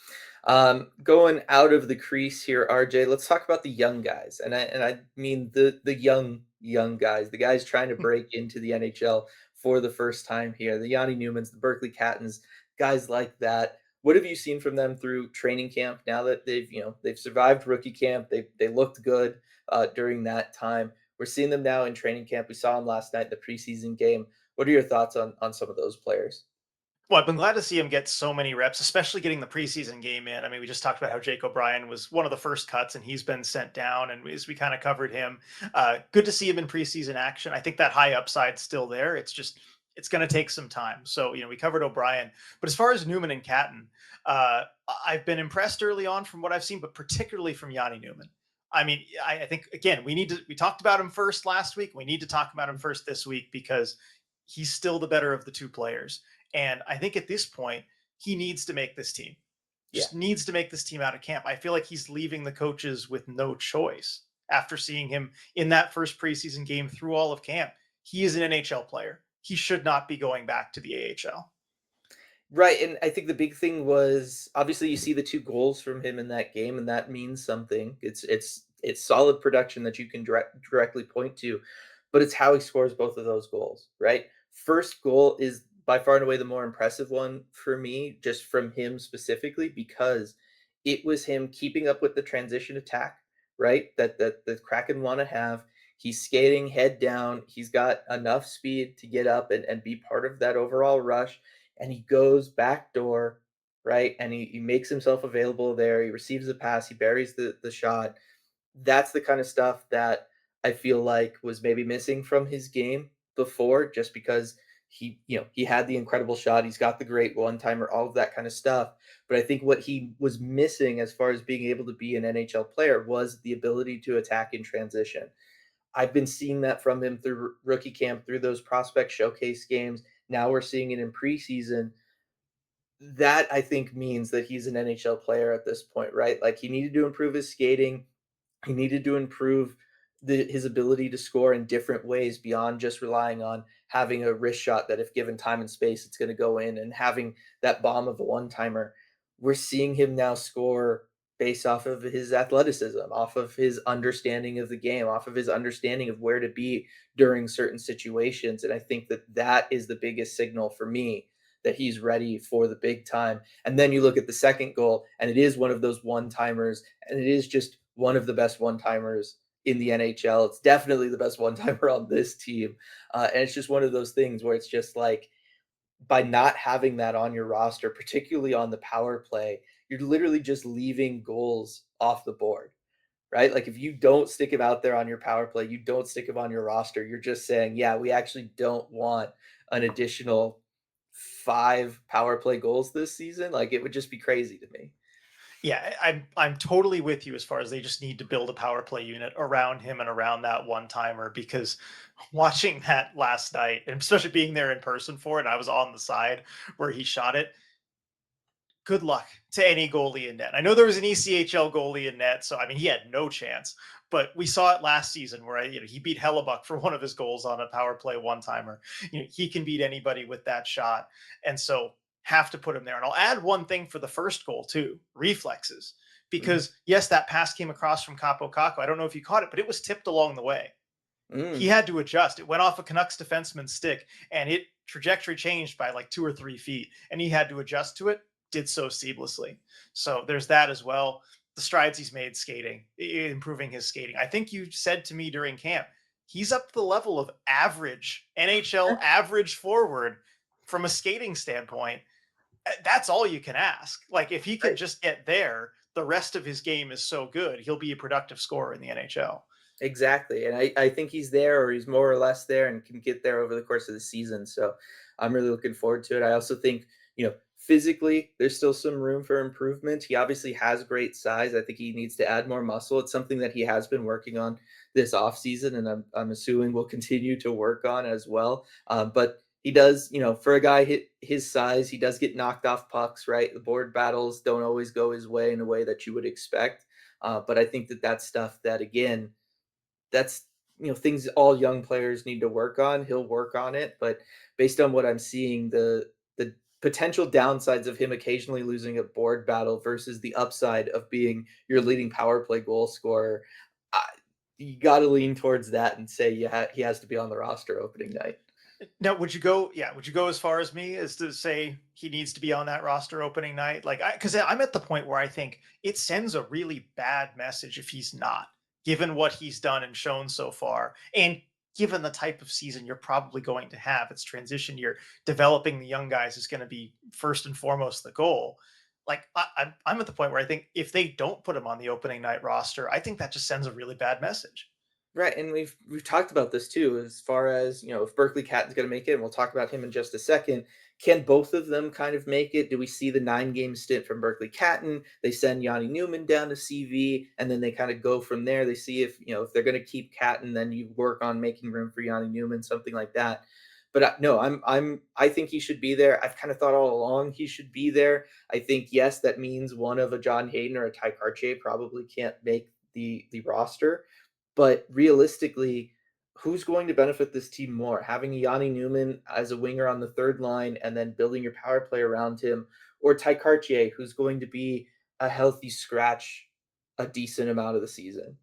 Going out of the crease here, RJ, let's talk about the young guys. And I mean the young guys, the guys trying to break into the NHL for the first time here. The Yanni Newmans, the Berkeley Cattons, guys like that. What have you seen from them through training camp now that they've survived rookie camp? They looked good during that time. We're seeing them now in training camp. We saw them last night in the preseason game. What are your thoughts on some of those players? Well, I've been glad to see him get so many reps, especially getting the preseason game in. I mean, we just talked about how Jake O'Brien was one of the first cuts, and he's been sent down. And as we kind of covered him, good to see him in preseason action. I think that high upside's still there. It's going to take some time. So we covered O'Brien, but as far as Newman and Catton, uh, I've been impressed early on from what I've seen, but particularly from Yanni Newman. I mean, I think again we talked about him first last week. We need to talk about him first this week because he's still the better of the two players. And I think at this point, he needs to make this team. Yeah. Just needs to make this team out of camp. I feel like he's leaving the coaches with no choice after seeing him in that first preseason game through all of camp. He is an NHL player. He should not be going back to the AHL. Right, and I think the big thing was obviously you see the 2 goals from him in that game, and that means something. It's solid production that you can directly point to, but it's how he scores both of those goals, right? First goal is by far and away the more impressive one for me, just from him specifically, because it was him keeping up with the transition attack, right? That the Kraken want to have. He's skating head down. He's got enough speed to get up and be part of that overall rush, and he goes backdoor, right? And he makes himself available there. He receives the pass, he buries the shot. That's the kind of stuff that I feel like was maybe missing from his game before, just because he had the incredible shot, he's got the great one timer, all of that kind of stuff. But I think what he was missing as far as being able to be an NHL player was the ability to attack in transition. I've been seeing that from him through rookie camp, through those prospect showcase games. Now we're seeing it in preseason. That I think means that he's an NHL player at this point, right? Like he needed to improve his skating. He needed to improve his ability to score in different ways beyond just relying on having a wrist shot that, if given time and space, it's going to go in, and having that bomb of a one timer. We're seeing him now score based off of his athleticism, off of his understanding of the game, off of his understanding of where to be during certain situations. And I think that that is the biggest signal for me that he's ready for the big time. And then you look at the second goal, and it is one of those one timers, and it is just one of the best one timers in the NHL. It's definitely the best one timer on this team. And it's just one of those things where it's just like, by not having that on your roster, particularly on the power play, you're literally just leaving goals off the board, right? Like if you don't stick him out there on your power play, you don't stick him on your roster, you're just saying, yeah, we actually don't want an additional 5 power play goals this season. Like it would just be crazy to me. Yeah, I'm totally with you as far as they just need to build a power play unit around him and around that one timer because watching that last night, and especially being there in person for it, I was on the side where he shot it. Good luck to any goalie in net. I know there was an ECHL goalie in net, so I mean he had no chance. But we saw it last season where he beat Hellebuck for one of his goals on a power play one timer. He can beat anybody with that shot, and so have to put him there. And I'll add one thing for the first goal too: reflexes. Mhm. Because yes, that pass came across from Capo Caco. I don't know if you caught it, but it was tipped along the way. He Mm, had to adjust. It went off a Canucks defenseman's stick and it trajectory changed by like 2 or 3 feet. And he had to adjust to it, did so seamlessly. So there's that as well. The strides he's made skating, improving his skating. I think you said to me during camp, he's up to the level of average NHL average forward from a skating standpoint. That's all you can ask. Like if he can right. just get there, the rest of his game is so good, he'll be a productive scorer in the NHL. Exactly, and I think he's there, or he's more or less there, and can get there over the course of the season. So I'm really looking forward to it. I also think physically there's still some room for improvement. He obviously has great size. I think he needs to add more muscle. It's something that he has been working on this off season, and I'm assuming will continue to work on as well. But he does, for a guy his size, he does get knocked off pucks. Right, the board battles don't always go his way in a way that you would expect. But I think that that's stuff that, again, that's things all young players need to work on. He'll work on it, but based on what I'm seeing, the potential downsides of him occasionally losing a board battle versus the upside of being your leading power play goal scorer, I, you got to lean towards that and say he has to be on the roster opening night. Now, would you go? Yeah, would you go as far as me as to say he needs to be on that roster opening night? Like, because I'm at the point where I think it sends a really bad message if he's not, given what he's done and shown so far, and given the type of season you're probably going to have. It's transition year. Developing the young guys is going to be first and foremost the goal. Like, I'm at the point where I think if they don't put him on the opening night roster, I think that just sends a really bad message. Right, and we've talked about this too, as far as if Berkeley Catton's going to make it, and we'll talk about him in just a second. Can both of them kind of make it? Do we see the 9 game stint from Berkeley Catton? They send Yanni Newman down to CV, and then they kind of go from there. They see if they're going to keep Catton, then you work on making room for Yanni Newman, something like that. But no, I think he should be there. I've kind of thought all along he should be there. I think yes, that means one of a John Hayden or a Ty Cartier probably can't make the roster, but realistically, who's going to benefit this team more? Having Yanni Newman as a winger on the third line and then building your power play around him, or Ty Cartier, who's going to be a healthy scratch a decent amount of the season,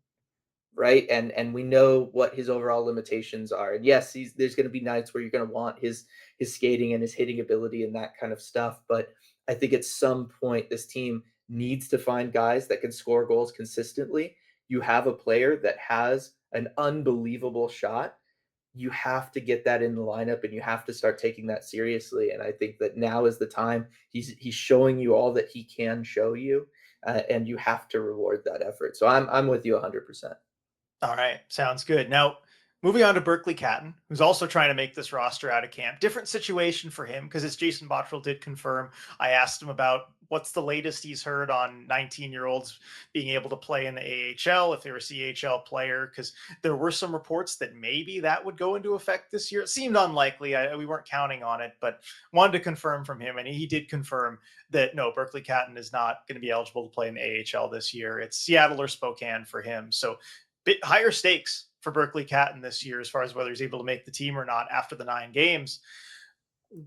right? And we know what his overall limitations are. And yes, there's going to be nights where you're going to want his skating and his hitting ability and that kind of stuff. But I think at some point this team needs to find guys that can score goals consistently. You have a player that has an unbelievable shot. You have to get that in the lineup and you have to start taking that seriously. And I think that now is the time. He's showing you all that he can show you, and you have to reward that effort. So I'm with you 100%. All right, sounds good. Now, moving on to Berkeley Catton, who's also trying to make this roster out of camp. Different situation for him because, as Jason Bottrill did confirm, I asked him about what's the latest he's heard on 19-year-olds being able to play in the AHL if they're a CHL player, because there were some reports that maybe that would go into effect this year. It seemed unlikely. We weren't counting on it, but wanted to confirm from him, and he did confirm that no, Berkeley Catton is not going to be eligible to play in the AHL this year. It's Seattle or Spokane for him. So bit higher stakes for Berkeley Catton this year as far as whether he's able to make the team or not after the 9 games.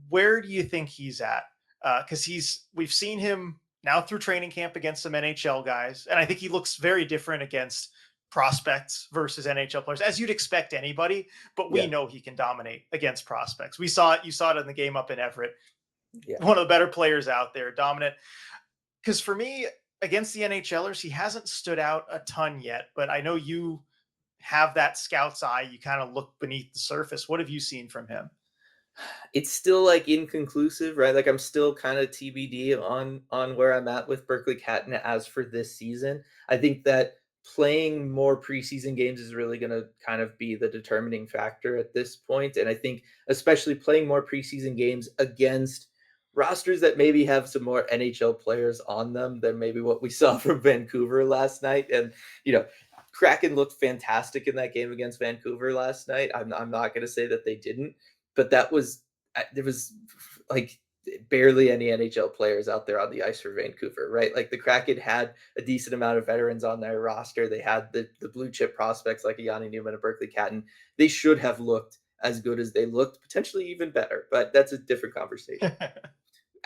Where do you think he's at? Because we've seen him now through training camp against some NHL guys, and I think he looks very different against prospects versus NHL players, as you'd expect anybody. But we Yeah. know he can dominate against prospects. We saw it. You saw it in the game up in Everett. Yeah. One of the better players out there, dominant. Because for me, against the NHLers, he hasn't stood out a ton yet. But I know you have that scout's eye. You kind of look beneath the surface. What have you seen from him? It's still like inconclusive, right? Like I'm still kind of TBD on where I'm at with Berkeley Catton as for this season. I think that playing more preseason games is really going to kind of be the determining factor at this point. And I think especially playing more preseason games against rosters that maybe have some more NHL players on them than maybe what we saw from Vancouver last night. And you know, Kraken looked fantastic in that game against Vancouver last night. I'm not going to say that they didn't, but that was there was like barely any NHL players out there on the ice for Vancouver, right? Like the Kraken had a decent amount of veterans on their roster. They had the blue chip prospects like a Yanni Newman, a Berkeley Catton. They should have looked as good as they looked, potentially even better, but that's a different conversation.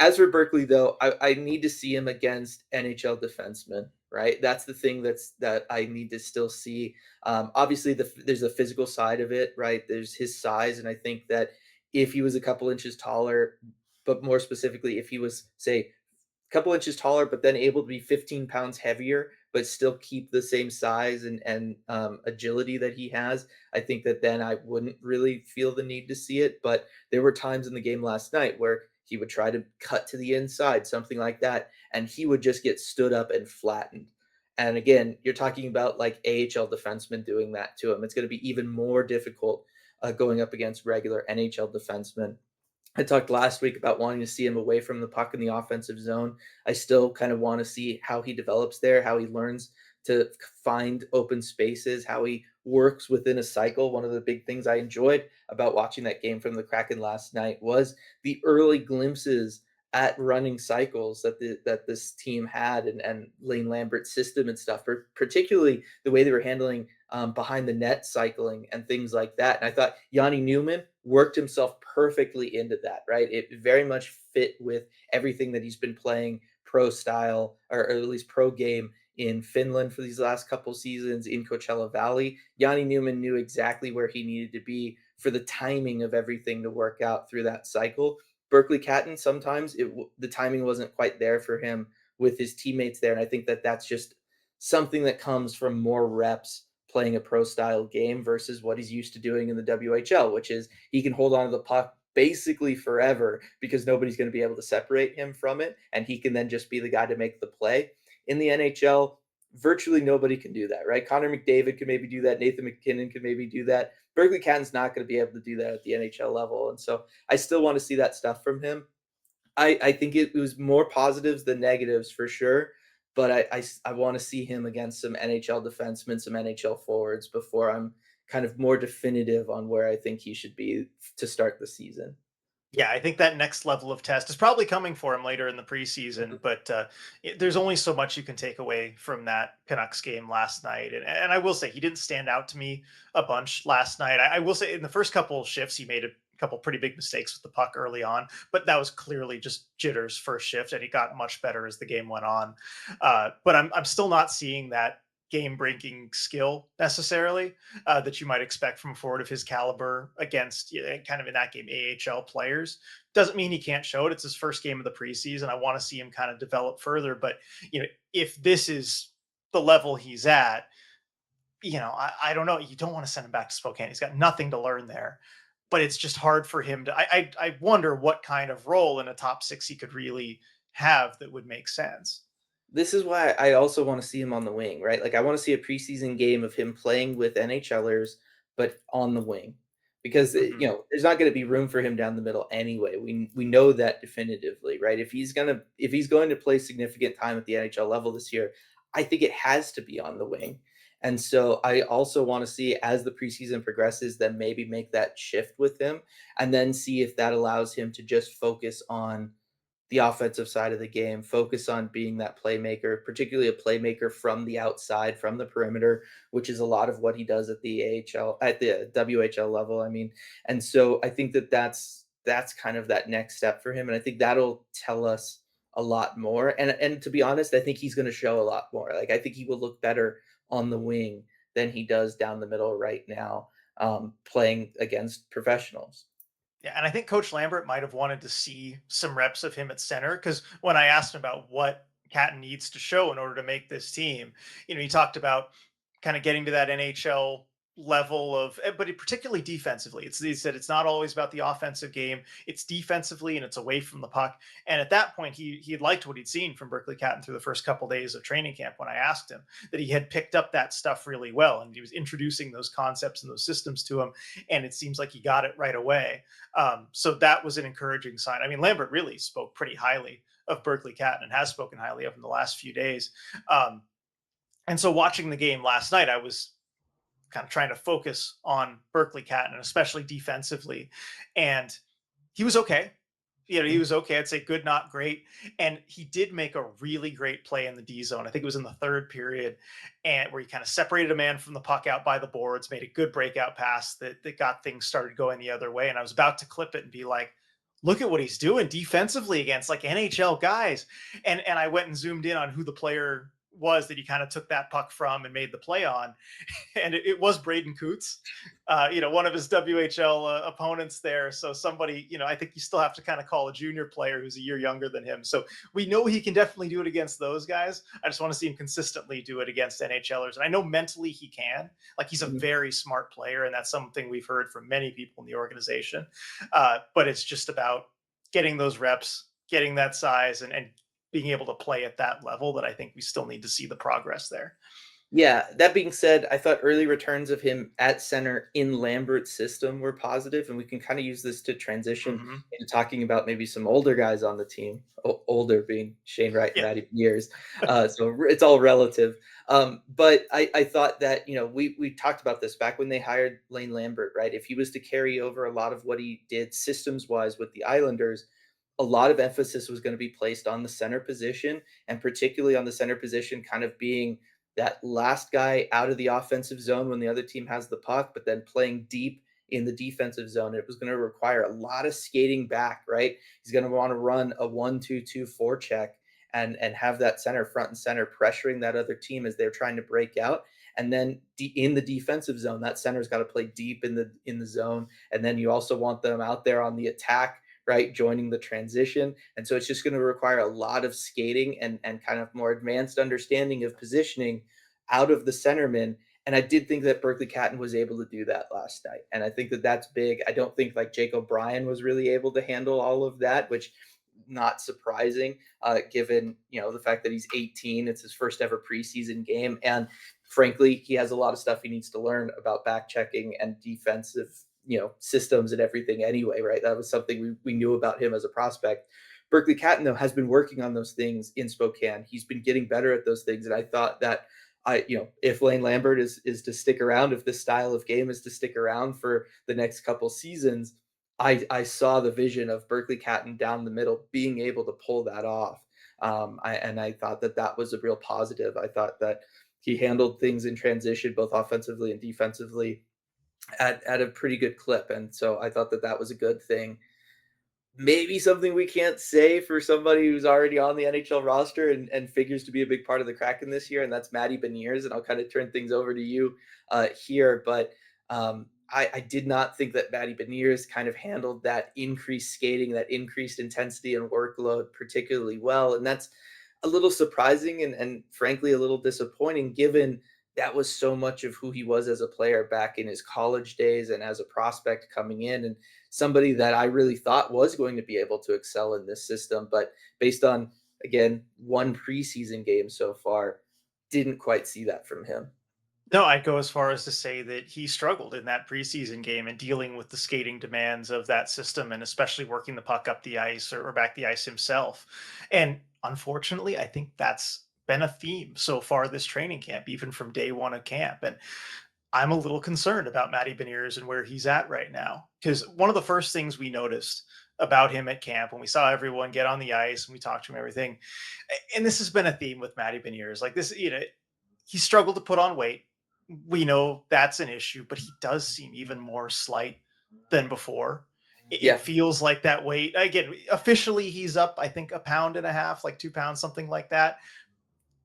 As for Berkeley, though, I need to see him against NHL defensemen, right? That's the thing that I need to still see. Obviously, there's a physical side of it, right? There's his size, and I think that if he was a couple inches taller, but more specifically, if he was, say, couple inches taller, but then able to be 15 pounds heavier, but still keep the same size and agility that he has. I think that then I wouldn't really feel the need to see it. But there were times in the game last night where he would try to cut to the inside, something like that, and he would just get stood up and flattened. And again, you're talking about like AHL defensemen doing that to him. It's going to be even more difficult going up against regular NHL defensemen. I talked last week about wanting to see him away from the puck in the offensive zone. I still kind of want to see how he develops there, how he learns to find open spaces, how he works within a cycle. One of the big things I enjoyed about watching that game from the Kraken last night was the early glimpses at running cycles that this team had and Lane Lambert's system and stuff, particularly the way they were handling behind the net cycling and things like that. And I thought Yanni Newman worked himself perfectly into that, right? It very much fit with everything that he's been playing pro style, or at least pro game in Finland for these last couple seasons in Coachella Valley. Yanni Newman knew exactly where he needed to be for the timing of everything to work out through that cycle. Berkeley Catton, sometimes the timing wasn't quite there for him with his teammates there, and I think that that's just something that comes from more reps playing a pro style game versus what he's used to doing in the WHL, which is he can hold on to the puck basically forever because nobody's going to be able to separate him from it, and he can then just be the guy to make the play. In the NHL, virtually nobody can do that, right? Connor McDavid could maybe do that. Nathan McKinnon could maybe do that. Berkeley Catton's not going to be able to do that at the NHL level. And so I still want to see that stuff from him. I think it was more positives than negatives for sure. But I want to see him against some NHL defensemen, some NHL forwards before I'm kind of more definitive on where I think he should be to start the season. Yeah, I think that next level of test is probably coming for him later in the Mhm. preseason, but there's only so much you can take away from that Canucks game last night. And I will say, he didn't stand out to me a bunch last night. I will say, in the first couple shifts, he made a couple pretty big mistakes with the puck early on, but that was clearly just jitters first shift, and he got much better as the game went on. But I'm still not seeing that game breaking skill necessarily that you might expect from a forward of his caliber against, kind of in that game, AHL players. Doesn't mean he can't show it. It's his first game of the preseason. I want to see him kind of develop further. But if this is the level he's at, I don't know. You don't want to send him back to Spokane. He's got nothing to learn there. But it's just hard for him to. I wonder what kind of role in a top six he could really have that would make sense. This is why I also wanna see him on the wing, right? Like, I wanna see a preseason game of him playing with NHLers, but on the wing, because, Hmm. there's not gonna be room for him down the middle anyway. We know that definitively, right? If he's going to play significant time at the NHL level this year, I think it has to be on the wing, and so I also wanna see, as the preseason progresses, then maybe make that shift with him, and then see if that allows him to just focus on the offensive side of the game, focus on being that playmaker, particularly a playmaker from the outside, from the perimeter, which is a lot of what he does at the AHL, at the WHL level. I mean, and so I think that that's kind of that next step for him, and I think that'll tell us a lot more. And to be honest, I think he's going to show a lot more. Like I think he will look better on the wing than he does down the middle right now, playing against professionals. Yeah, and I think Coach Lambert might have wanted to see some reps of him at center, because when I asked him about what Catton needs to show in order to make this team, he talked about kind of getting to that NHL level of, but particularly defensively. He said it's not always about the offensive game; it's defensively and it's away from the puck. And at that point, he had liked what he'd seen from Berkeley Catton through the first couple days of training camp. When I asked him, that he had picked up that stuff really well, and he was introducing those concepts and those systems to him, and it seems like he got it right away. So that was an encouraging sign. I mean, Lambert really spoke pretty highly of Berkeley Catton and has spoken highly of him the last few days. Um, and so watching the game last night, I was kind of trying to focus on Berkeley Catton, and especially defensively. And he was okay. He was okay. I'd say good, not great. And he did make a really great play in the D zone. I think it was in the third period, and where he kind of separated a man from the puck out by the boards, made a good breakout pass that got things started going the other way. And I was about to clip it and be like, look at what he's doing defensively against like NHL guys. And I went and zoomed in on who the player was that he kind of took that puck from and made the play on, and it was Braden Coots, one of his WHL opponents there. So somebody, I think you still have to kind of call a junior player who's a year younger than him. So we know he can definitely do it against those guys. I just want to see him consistently do it against NHLers. And I know mentally he can. Like, he's a Mhm. very smart player, and that's something we've heard from many people in the organization. But it's just about getting those reps, getting that size, and being able to play at that level, that I think we still need to see the progress there. Yeah, that being said, I thought early returns of him at center in Lambert's system were positive, and we can kind of use this to transition Hmm. into talking about maybe some older guys on the team. Older being Shane Wright, Yeah. not even years. It's all relative. But I thought that we talked about this back when they hired Lane Lambert, right? If he was to carry over a lot of what he did systems wise with the Islanders, a lot of emphasis was going to be placed on the center position, and particularly on the center position, kind of being that last guy out of the offensive zone when the other team has the puck, but then playing deep in the defensive zone. It was going to require a lot of skating back, right? He's going to want to run a 1-2-2 check and have that center front and center pressuring that other team as they're trying to break out. And then in the defensive zone, that center's got to play deep in the zone. And then you also want them out there on the attack, right, joining the transition. And so it's just going to require a lot of skating and kind of more advanced understanding of positioning out of the centerman. And I did think that Berkeley Catton was able to do that last night. And I think that that's big. I don't think like Jake O'Brien was really able to handle all of that, which not surprising, given the fact that he's 18. It's his first ever preseason game, and frankly, he has a lot of stuff he needs to learn about back checking and defensive systems and everything. Anyway, right? That was something we knew about him as a prospect. Berkeley Catton, though, has been working on those things in Spokane. He's been getting better at those things, and I thought that if Lane Lambert is to stick around, if this style of game is to stick around for the next couple seasons, I saw the vision of Berkeley Catton down the middle being able to pull that off. I thought that that was a real positive. I thought that he handled things in transition, both offensively and defensively, at a pretty good clip. And so I thought that that was a good thing. Maybe something we can't say for somebody who's already on the NHL roster and figures to be a big part of the Kraken this year, and that's Matty Beniers. And I'll kind of turn things over to you here. But I did not think that Matty Beniers kind of handled that increased skating, that increased intensity and workload particularly well. And that's a little surprising and frankly a little disappointing, given that was so much of who he was as a player back in his college days and as a prospect coming in, and somebody that I really thought was going to be able to excel in this system. But based on, again, one preseason game so far, didn't quite see that from him. No, I'd go as far as to say that he struggled in that preseason game and dealing with the skating demands of that system and especially working the puck up the ice or back the ice himself. And unfortunately, I think that's been a theme so far this training camp, even from day one of camp. And I'm a little concerned about Matty Beniers and where he's at right now. Because one of the first things we noticed about him at camp when we saw everyone get on the ice and we talked to him, everything, and this has been a theme with Matty Beniers, like this, he struggled to put on weight. We know that's an issue, but he does seem even more slight than before. It Yeah. feels like that weight again. Officially, he's up, I think, a pound and a half, like 2 pounds, something like that.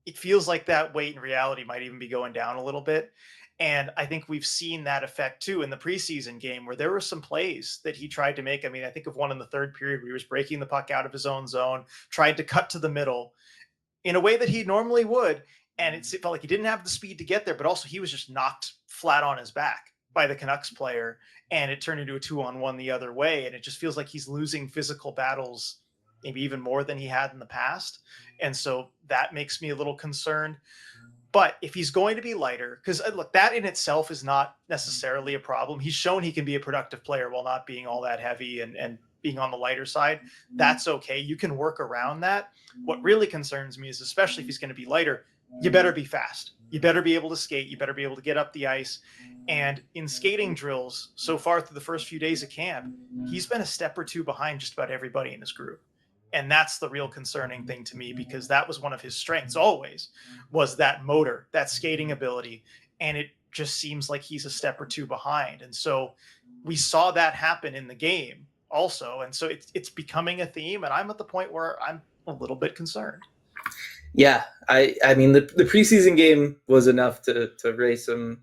It feels like that weight in reality might even be going down a little bit. And I think we've seen that effect too in the preseason game where there were some plays that he tried to make. I mean, I think of one in the third period where he was breaking the puck out of his own zone, tried to cut to the middle in a way that he normally would. And it felt like he didn't have the speed to get there, but also he was just knocked flat on his back by the Canucks player. And it turned into a 2-on-1 the other way. And it just feels like he's losing physical battles, maybe even more than he had in the past. And so that makes me a little concerned. But if he's going to be lighter, because look, that in itself is not necessarily a problem. He's shown he can be a productive player while not being all that heavy and being on the lighter side. That's okay. You can work around that. What really concerns me is, especially if he's going to be lighter, you better be fast. You better be able to skate. You better be able to get up the ice. And in skating drills, so far through the first few days of camp, he's been a step or two behind just about everybody in his group. And that's the real concerning thing to me because that was one of his strengths always was that motor, that skating ability. And it just seems like he's a step or two behind. And so we saw that happen in the game also. And so it's becoming a theme. And I'm at the point where I'm a little bit concerned. Yeah, I mean the preseason game was enough to raise some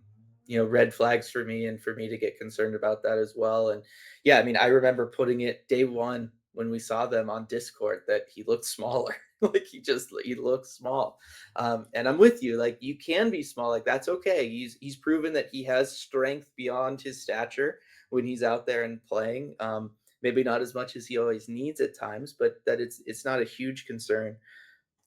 red flags for me and for me to get concerned about that as well. And yeah, I mean I remember putting it day one when we saw them on Discord that he looked smaller. Like he looks small. And I'm with you. Like you can be small. Like that's okay. He's proven that he has strength beyond his stature when he's out there and playing. Maybe not as much as he always needs at times, but that it's not a huge concern.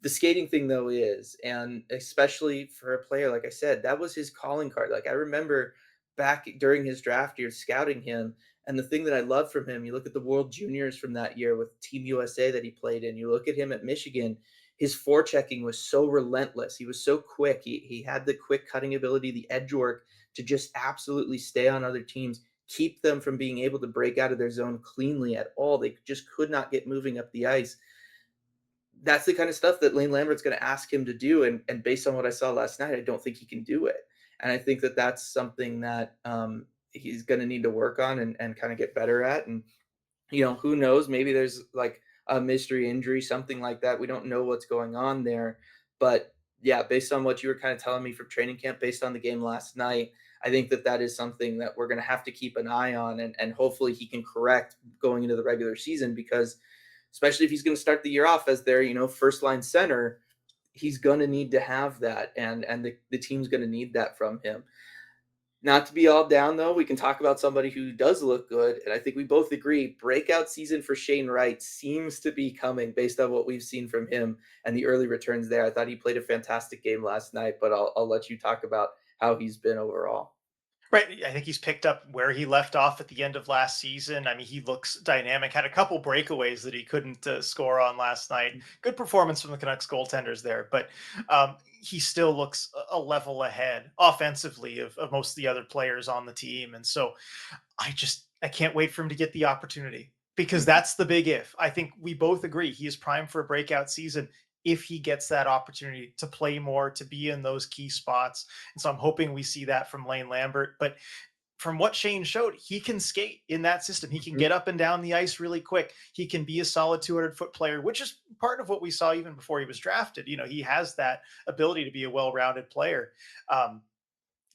The skating thing though is, and especially for a player, like I said, that was his calling card. Like I remember back during his draft year scouting him, and the thing that I love from him, you look at the World Juniors from that year with Team USA that he played in, you look at him at Michigan, his forechecking was so relentless. He was so quick. He had the quick cutting ability, the edge work to just absolutely stay on other teams, keep them from being able to break out of their zone cleanly at all. They just could not get moving up the ice. That's the kind of stuff that Lane Lambert's going to ask him to do. And based on what I saw last night, I don't think he can do it. And I think that that's something that he's going to need to work on and kind of get better at. And who knows? Maybe there's like a mystery injury, something like that. We don't know what's going on there. But yeah, based on what you were kind of telling me from training camp, based on the game last night, I think that that is something that we're going to have to keep an eye on, and hopefully he can correct going into the regular season, because especially if he's going to start the year off as their, first line center, he's going to need to have that, and the team's going to need that from him. Not to be all down though, we can talk about somebody who does look good, and I think we both agree breakout season for Shane Wright seems to be coming based on what we've seen from him and the early returns there. I thought he played a fantastic game last night, but I'll let you talk about how he's been overall. Right. I think he's picked up where he left off at the end of last season. I mean, he looks dynamic. Had a couple breakaways that he couldn't score on last night. Good performance from the Canucks goaltenders there, but he still looks a level ahead offensively of most of the other players on the team. And so I can't wait for him to get the opportunity, because Mhm. that's the big if. I think we both agree he is primed for a breakout season if he gets that opportunity to play more, to be in those key spots. And so I'm hoping we see that from Lane Lambert. But from what Shane showed, he can skate in that system. He can Mhm. get up and down the ice really quick. He can be a solid 200-foot player, which is part of what we saw even before he was drafted. He has that ability to be a well-rounded player. Um,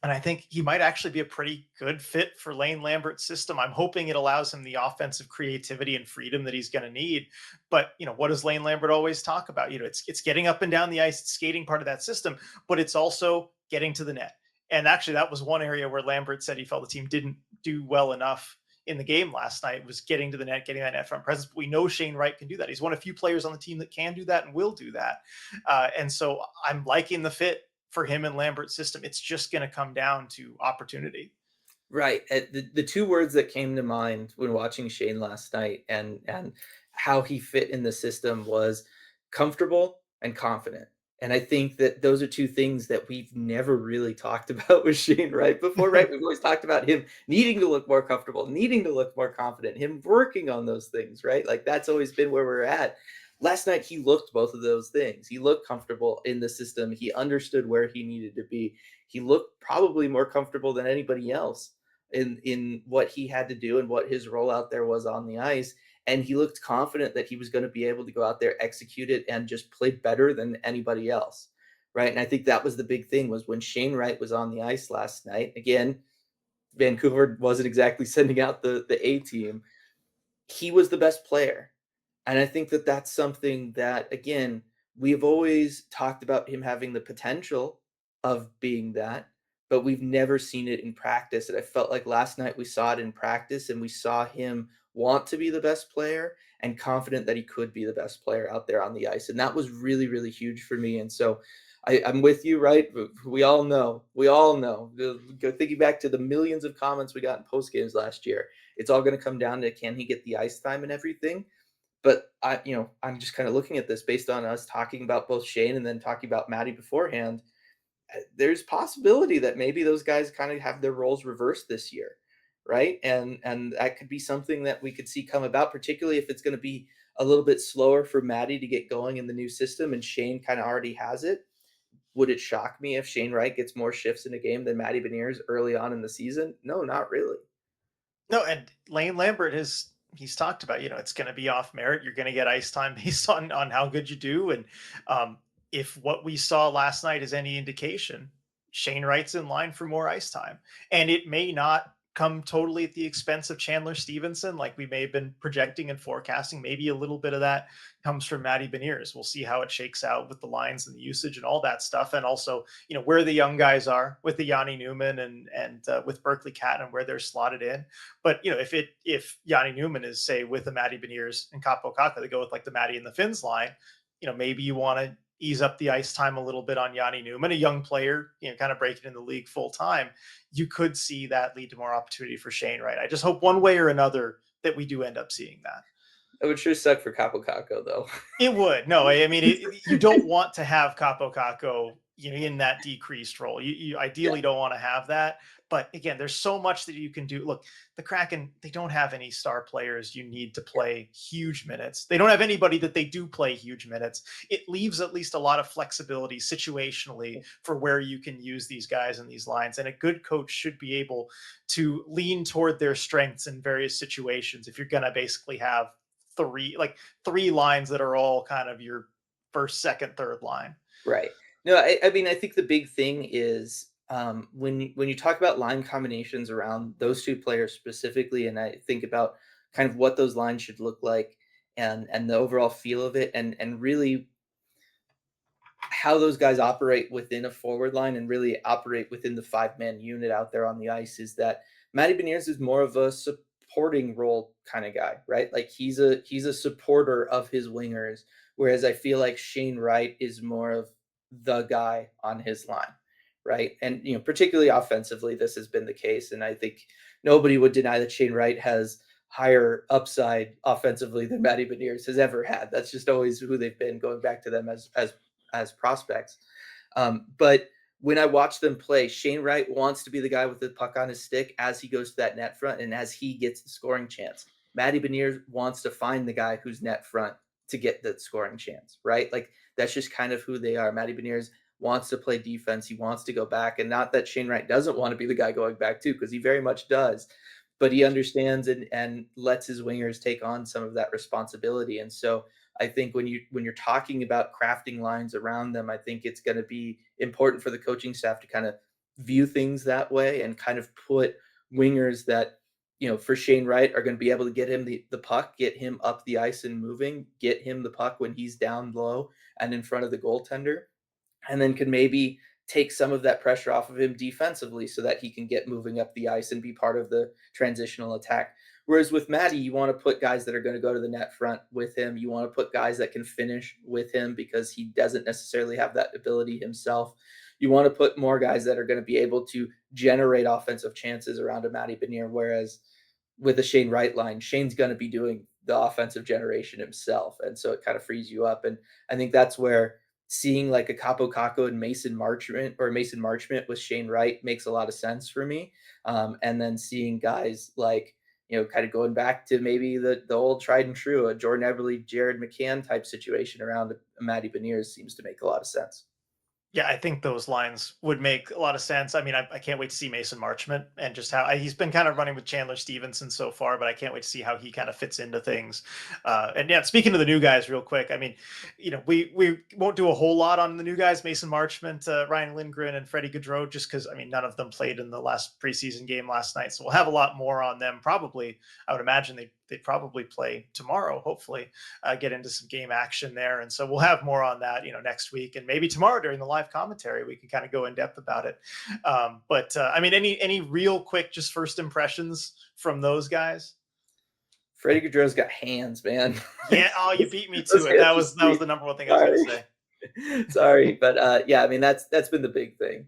and I think he might actually be a pretty good fit for Lane Lambert's system. I'm hoping it allows him the offensive creativity and freedom that he's going to need. But what does Lane Lambert always talk about? It's getting up and down the ice, it's skating part of that system, but it's also getting to the net. And actually, that was one area where Lambert said he felt the team didn't do well enough in the game last night, was getting to the net, getting that net front presence. But we know Shane Wright can do that. He's one of few players on the team that can do that and will do that. And so I'm liking the fit for him and Lambert's system. It's just going to come down to opportunity. Right. The two words that came to mind when watching Shane last night and how he fit in the system was comfortable and confident. And I think that those are two things that we've never really talked about with Shane Wright before, right? We've always talked about him needing to look more comfortable, needing to look more confident, him working on those things, right? Like that's always been where we're at. Last night he looked both of those things. He looked comfortable in the system. He understood where he needed to be. He looked probably more comfortable than anybody else in what he had to do and what his role out there was on the ice. And he looked confident that he was going to be able to go out there, execute it, and just play better than anybody else. Right. And I think that was the big thing was when Shane Wright was on the ice last night. Again, Vancouver wasn't exactly sending out the A team. He was the best player. And I think that that's something that, again, we've always talked about him having the potential of being that, but we've never seen it in practice. And I felt like last night we saw it in practice and we saw him want to be the best player and confident that he could be the best player out there on the ice. And that was really, really huge for me. And so I'm with you, right? We all know. Thinking back to the millions of comments we got in post games last year, it's all going to come down to can he get the ice time and everything. But I'm just kind of looking at this based on us talking about both Shane and then talking about Maddie beforehand. There's possibility that maybe those guys kind of have their roles reversed this year, right? And that could be something that we could see come about, particularly if it's going to be a little bit slower for Maddie to get going in the new system, and Shane kind of already has it. Would it shock me if Shane Wright gets more shifts in a game than Maddie Beniers early on in the season? No, not really. No, and Lane Lambert he's talked about, it's going to be off merit. You're going to get ice time based on how good you do. And um, if what we saw last night is any indication, Shane Wright's in line for more ice time, and it may not come totally at the expense of Chandler Stevenson, like we may have been projecting and forecasting. Maybe a little bit of that comes from Matty Beniers. We'll see how it shakes out with the lines and the usage and all that stuff, and also where the young guys are with the Yanni Newman and with Berkeley Cat and where they're slotted in. But if Yanni Newman is, say, with the Matty Beniers and Capo Caca, they go with like the Matty and the Finns line, maybe you want to ease up the ice time a little bit on Yanni Newman, a young player, kind of breaking in the league full time. You could see that lead to more opportunity for Shane Wright. I just hope one way or another that we do end up seeing that. It would sure suck for Capo Caco though. It would. No, I mean, you don't want to have Capo Caco, in that decreased role. You Yeah. ideally don't want to have that. But again, there's so much that you can do. Look, the Kraken, they don't have any star players you need to Yeah, play huge minutes. They don't have anybody that they do play huge minutes. It leaves at least a lot of flexibility situationally for where you can use these guys in these lines. And a good coach should be able to lean toward their strengths in various situations if you're going to basically have three lines that are all kind of your first, second, third line. right. No, I mean, I think the big thing is when you talk about line combinations around those two players specifically, and I think about kind of what those lines should look like and the overall feel of it, and really how those guys operate within a forward line and really operate within the five-man unit out there on the ice is that Matty Beniers is more of a supporting role kind of guy, right? Like he's a supporter of his wingers, whereas I feel like Shane Wright is more of the guy on his line, right? And particularly offensively, this has been the case, and I think nobody would deny that Shane Wright has higher upside offensively than Matty Beniers has ever had. That's just always who they've been going back to them as prospects. But when I watch them play, Shane Wright wants to be the guy with the puck on his stick as he goes to that net front and as he gets the scoring chance. Matty Beniers wants to find the guy who's net front to get the scoring chance, right? Like that's just kind of who they are. Matty Beniers wants to play defense. He wants to go back. And not that Shane Wright doesn't want to be the guy going back too, because he very much does. But he understands and lets his wingers take on some of that responsibility. And so I think when you're talking about crafting lines around them, I think it's going to be important for the coaching staff to kind of view things that way and kind of put wingers that for Shane Wright are going to be able to get him the puck, get him up the ice and moving, get him the puck when he's down low and in front of the goaltender, and then can maybe take some of that pressure off of him defensively so that he can get moving up the ice and be part of the transitional attack. Whereas with Matty, you want to put guys that are going to go to the net front with him. You want to put guys that can finish with him because he doesn't necessarily have that ability himself. You want to put more guys that are going to be able to generate offensive chances around a Matty Benier. Whereas with a Shane Wright line, Shane's going to be doing the offensive generation himself. And so it kind of frees you up. And I think that's where seeing like a Capo Caco and Mason Marchment with Shane Wright makes a lot of sense for me. And then seeing guys like, kind of going back to maybe the old tried and true, a Jordan Eberle, Jared McCann type situation around a Matty Beniers seems to make a lot of sense. Yeah, I think those lines would make a lot of sense. I mean, I can't wait to see Mason Marchment and just how he's been kind of running with Chandler Stevenson so far, but I can't wait to see how he kind of fits into things. And yeah, speaking of the new guys, real quick, I mean, we won't do a whole lot on the new guys, Mason Marchment, Ryan Lindgren, and Freddie Gaudreau, just because I mean, none of them played in the last preseason game last night, so we'll have a lot more on them. Probably, I would imagine they probably play tomorrow. Hopefully, get into some game action there. And so we'll have more on that, next week and maybe tomorrow during the live commentary. We can kind of go in depth about it. But I mean, any real quick, just first impressions from those guys? Freddie Gaudreau's got hands, man. Yeah. Oh, you beat me to Those it. hands That are was that was sweet. the number one thing I was going to Sorry, say. sorry, but yeah, I mean that's been the big thing.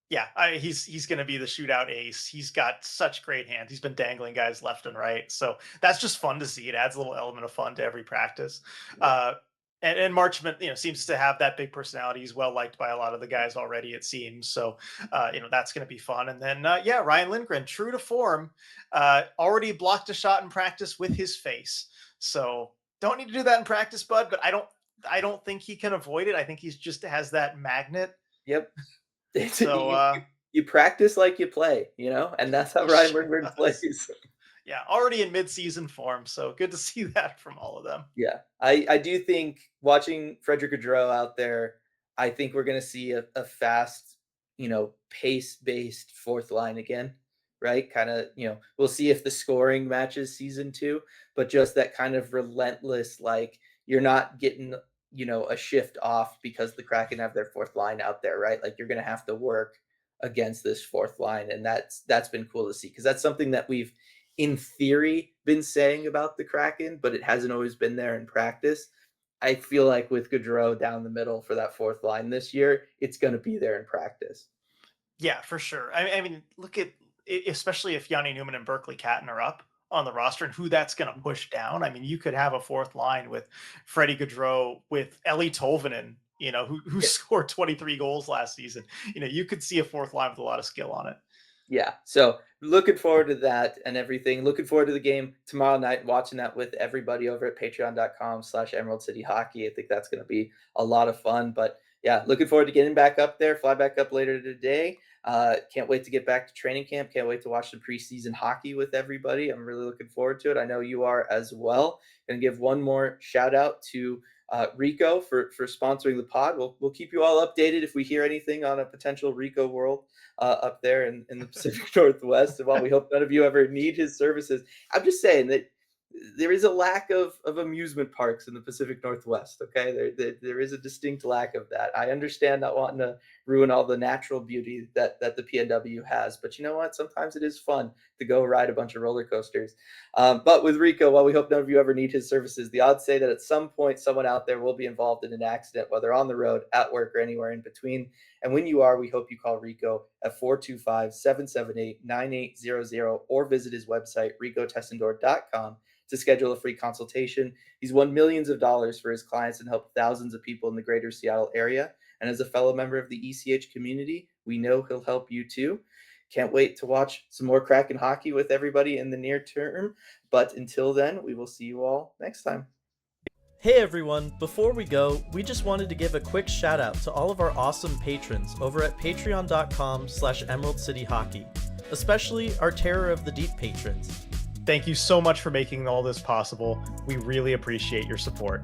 Yeah, he's going to be the shootout ace. He's got such great hands. He's been dangling guys left and right, so that's just fun to see. It adds a little element of fun to every practice. Yeah. Uh, and Marchment, seems to have that big personality. He's well liked by a lot of the guys already, it seems. So, that's going to be fun. And then, yeah, Ryan Lindgren, true to form, already blocked a shot in practice with his face. So don't need to do that in practice, bud. But I don't think he can avoid it. I think he's just has that magnet. Yep. So You practice like you play, and that's how he Ryan sure Lindgren does. plays. Yeah, already in mid-season form, so good to see that from all of them. Yeah, I do think watching Frederick Gaudreau out there, I think we're gonna see a fast, pace-based fourth line again, right? Kinda, we'll see if the scoring matches season 2, but just that kind of relentless, like, you're not getting, a shift off because the Kraken have their fourth line out there, right? Like, you're gonna have to work against this fourth line, and that's been cool to see because that's something that we've in theory been saying about the Kraken, but it hasn't always been there in practice. I feel like with Gaudreau down the middle for that fourth line this year, it's going to be there in practice. Yeah, for sure. I mean, look at especially if Yanni Newman and Berkeley Catton are up on the roster and who that's going to push down. I mean, you could have a fourth line with Freddie Gaudreau, with Ellie Tolvanen, who Yeah, scored 23 goals last season. You could see a fourth line with a lot of skill on it. Yeah, so looking forward to that and everything. Looking forward to the game tomorrow night, watching that with everybody over at patreon.com/Emerald City Hockey. I think that's going to be a lot of fun. But yeah, looking forward to getting back up there, fly back up later today. Can't wait to get back to training camp. Can't wait to watch the preseason hockey with everybody. I'm really looking forward to it. I know you are as well. Going to give one more shout out to Rico for sponsoring the pod. We'll keep you all updated if we hear anything on a potential Rico world up there in the Pacific Northwest. And while we hope none of you ever need his services, I'm just saying that there is a lack of amusement parks in the Pacific Northwest. Okay, there is a distinct lack of that. I understand not wanting to ruin all the natural beauty that the PNW has, but you know what? Sometimes it is fun to go ride a bunch of roller coasters. But with Rico, while we hope none of you ever need his services, the odds say that at some point someone out there will be involved in an accident, whether on the road, at work, or anywhere in between. And when you are, we hope you call Rico at 425-778-9800 or visit his website, ricotessendor.com, to schedule a free consultation. He's won millions of dollars for his clients and helped thousands of people in the greater Seattle area. And as a fellow member of the ECH community, we know he'll help you too. Can't wait to watch some more Kraken hockey with everybody in the near term. But until then, we will see you all next time. Hey everyone, before we go, we just wanted to give a quick shout out to all of our awesome patrons over at patreon.com/Emerald City Hockey, especially our Terror of the Deep patrons. Thank you so much for making all this possible. We really appreciate your support.